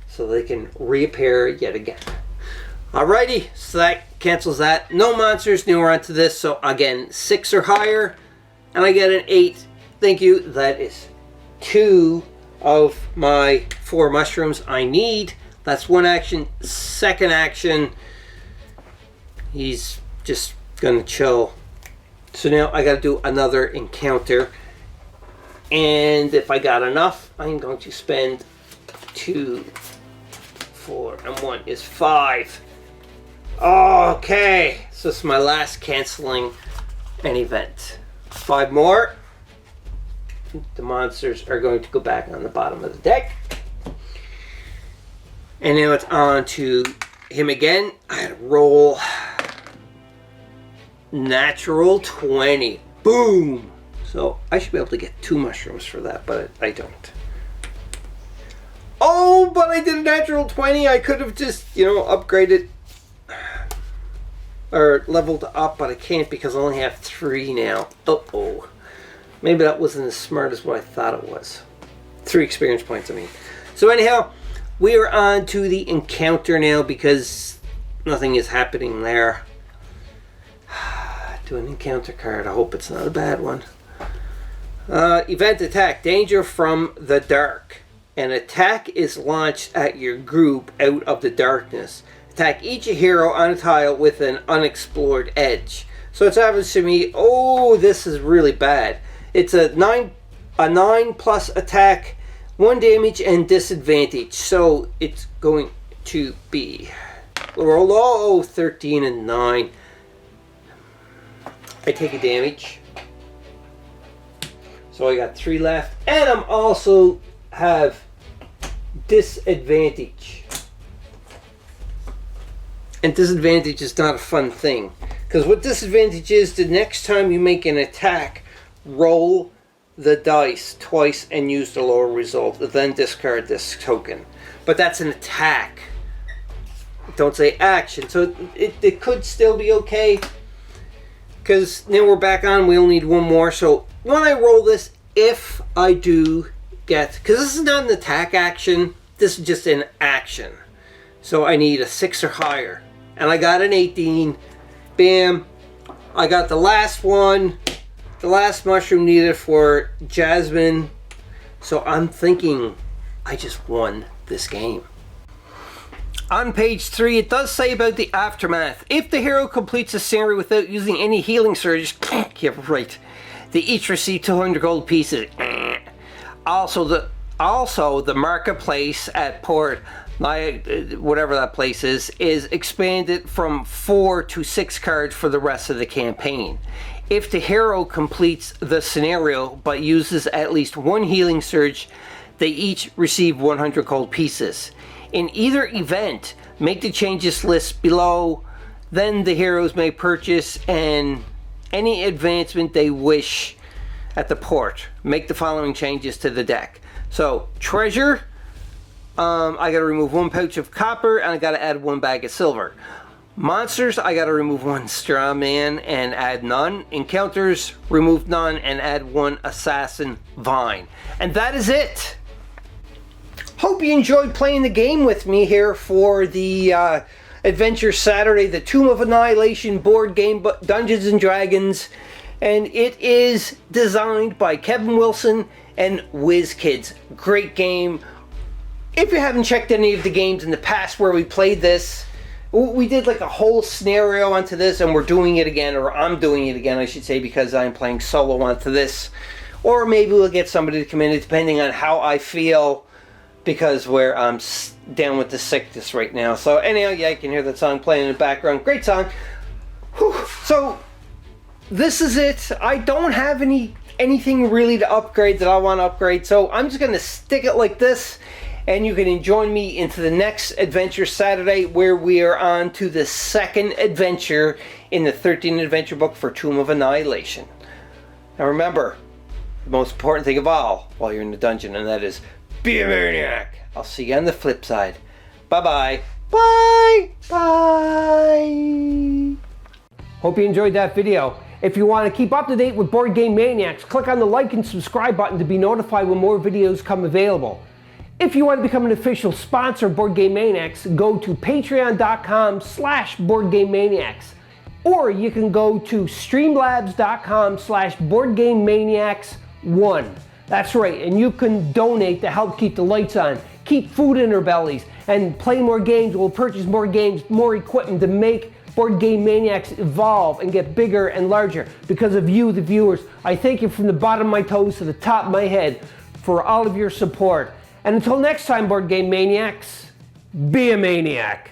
so they can reappear yet again. Alrighty, so that cancels that. No monsters. Now we're on to this. So again, 6 or higher, and I get an 8. Thank you. That is 2 of my 4 mushrooms I need. That's 1 action. Second action, he's just gonna chill. So now I got to do another encounter, and if I got enough, I'm going to spend 2, 4, and 1 is 5. Okay, so this is my last canceling an event. 5 more. The monsters are going to go back on the bottom of the deck, and now it's on to him again. I had to roll. Natural 20. Boom! So I should be able to get 2 mushrooms for that, but I don't. Oh, but I did a natural 20. I could have just, you know, upgraded or leveled up, but I can't because I only have 3 now. Uh-oh. Maybe that wasn't as smart as what I thought it was. 3 experience points, I mean. So anyhow, we are on to the encounter now because nothing is happening there. Do an encounter card. I hope it's not a bad one. Event attack. Danger from the dark. An attack is launched at your group out of the darkness. Attack each hero on a tile with an unexplored edge. So it's obvious to me, oh, this is really bad. It's a 9 plus attack, 1 damage and disadvantage. So it's going to be roll 13 and 9. I take a damage. So I got 3 left. And I'm also have disadvantage. And disadvantage is not a fun thing. Because what disadvantage is, the next time you make an attack, roll the dice twice and use the lower result, then discard this token. But that's an attack. Don't say action. So it could still be okay. Because now we're back on, we only need one more. So when I roll this, if I do get, because this is not an attack action, this is just an action. So I need a 6 or higher. And I got an 18. Bam. I got the last one. The last mushroom needed for Jasmine. So I'm thinking I just won this game. On page 3, it does say about the aftermath. If the hero completes a scenario without using any healing surge, yeah, right, they each receive 200 gold pieces. Also, the marketplace at Port, whatever that place is expanded from 4 to 6 cards for the rest of the campaign. If the hero completes the scenario but uses at least one healing surge, they each receive 100 gold pieces. In either event, make the changes list below. Then the heroes may purchase any advancement they wish at the port. Make the following changes to the deck. So, treasure, I gotta remove 1 pouch of copper and I gotta add 1 bag of silver. Monsters, I gotta remove 1 straw man and add none. Encounters, remove none and add 1 assassin vine. And that is it. Hope you enjoyed playing the game with me here for the Adventure Saturday, the Tomb of Annihilation board game, Dungeons and Dragons. And it is designed by Kevin Wilson and WizKids. Great game. If you haven't checked any of the games in the past where we played this, we did like a whole scenario onto this, and we're doing it again, or I'm doing it again, I should say, because I'm playing solo onto this. Or maybe we'll get somebody to come in, depending on how I feel, because I'm down with the sickness right now. So anyhow, yeah, you can hear that song playing in the background. Great song. Whew. So this is it. I don't have anything really to upgrade that I want to upgrade, so I'm just going to stick it like this, and you can join me into the next Adventure Saturday, where we are on to the second adventure in the 13 adventure book for Tomb of Annihilation. Now remember, the most important thing of all while you're in the dungeon, and that is be a maniac. I'll see you on the flip side. Bye-bye. Bye. Bye. Hope you enjoyed that video. If you want to keep up to date with Board Game Maniacs, click on the like and subscribe button to be notified when more videos come available. If you want to become an official sponsor of Board Game Maniacs, go to patreon.com/BoardGameManiacs. Or you can go to streamlabs.com/BoardGameManiacs1. That's right, and you can donate to help keep the lights on, keep food in our bellies, and play more games. We'll purchase more games, more equipment to make Board Game Maniacs evolve and get bigger and larger. Because of you, the viewers, I thank you from the bottom of my toes to the top of my head for all of your support. And until next time, Board Game Maniacs, be a maniac.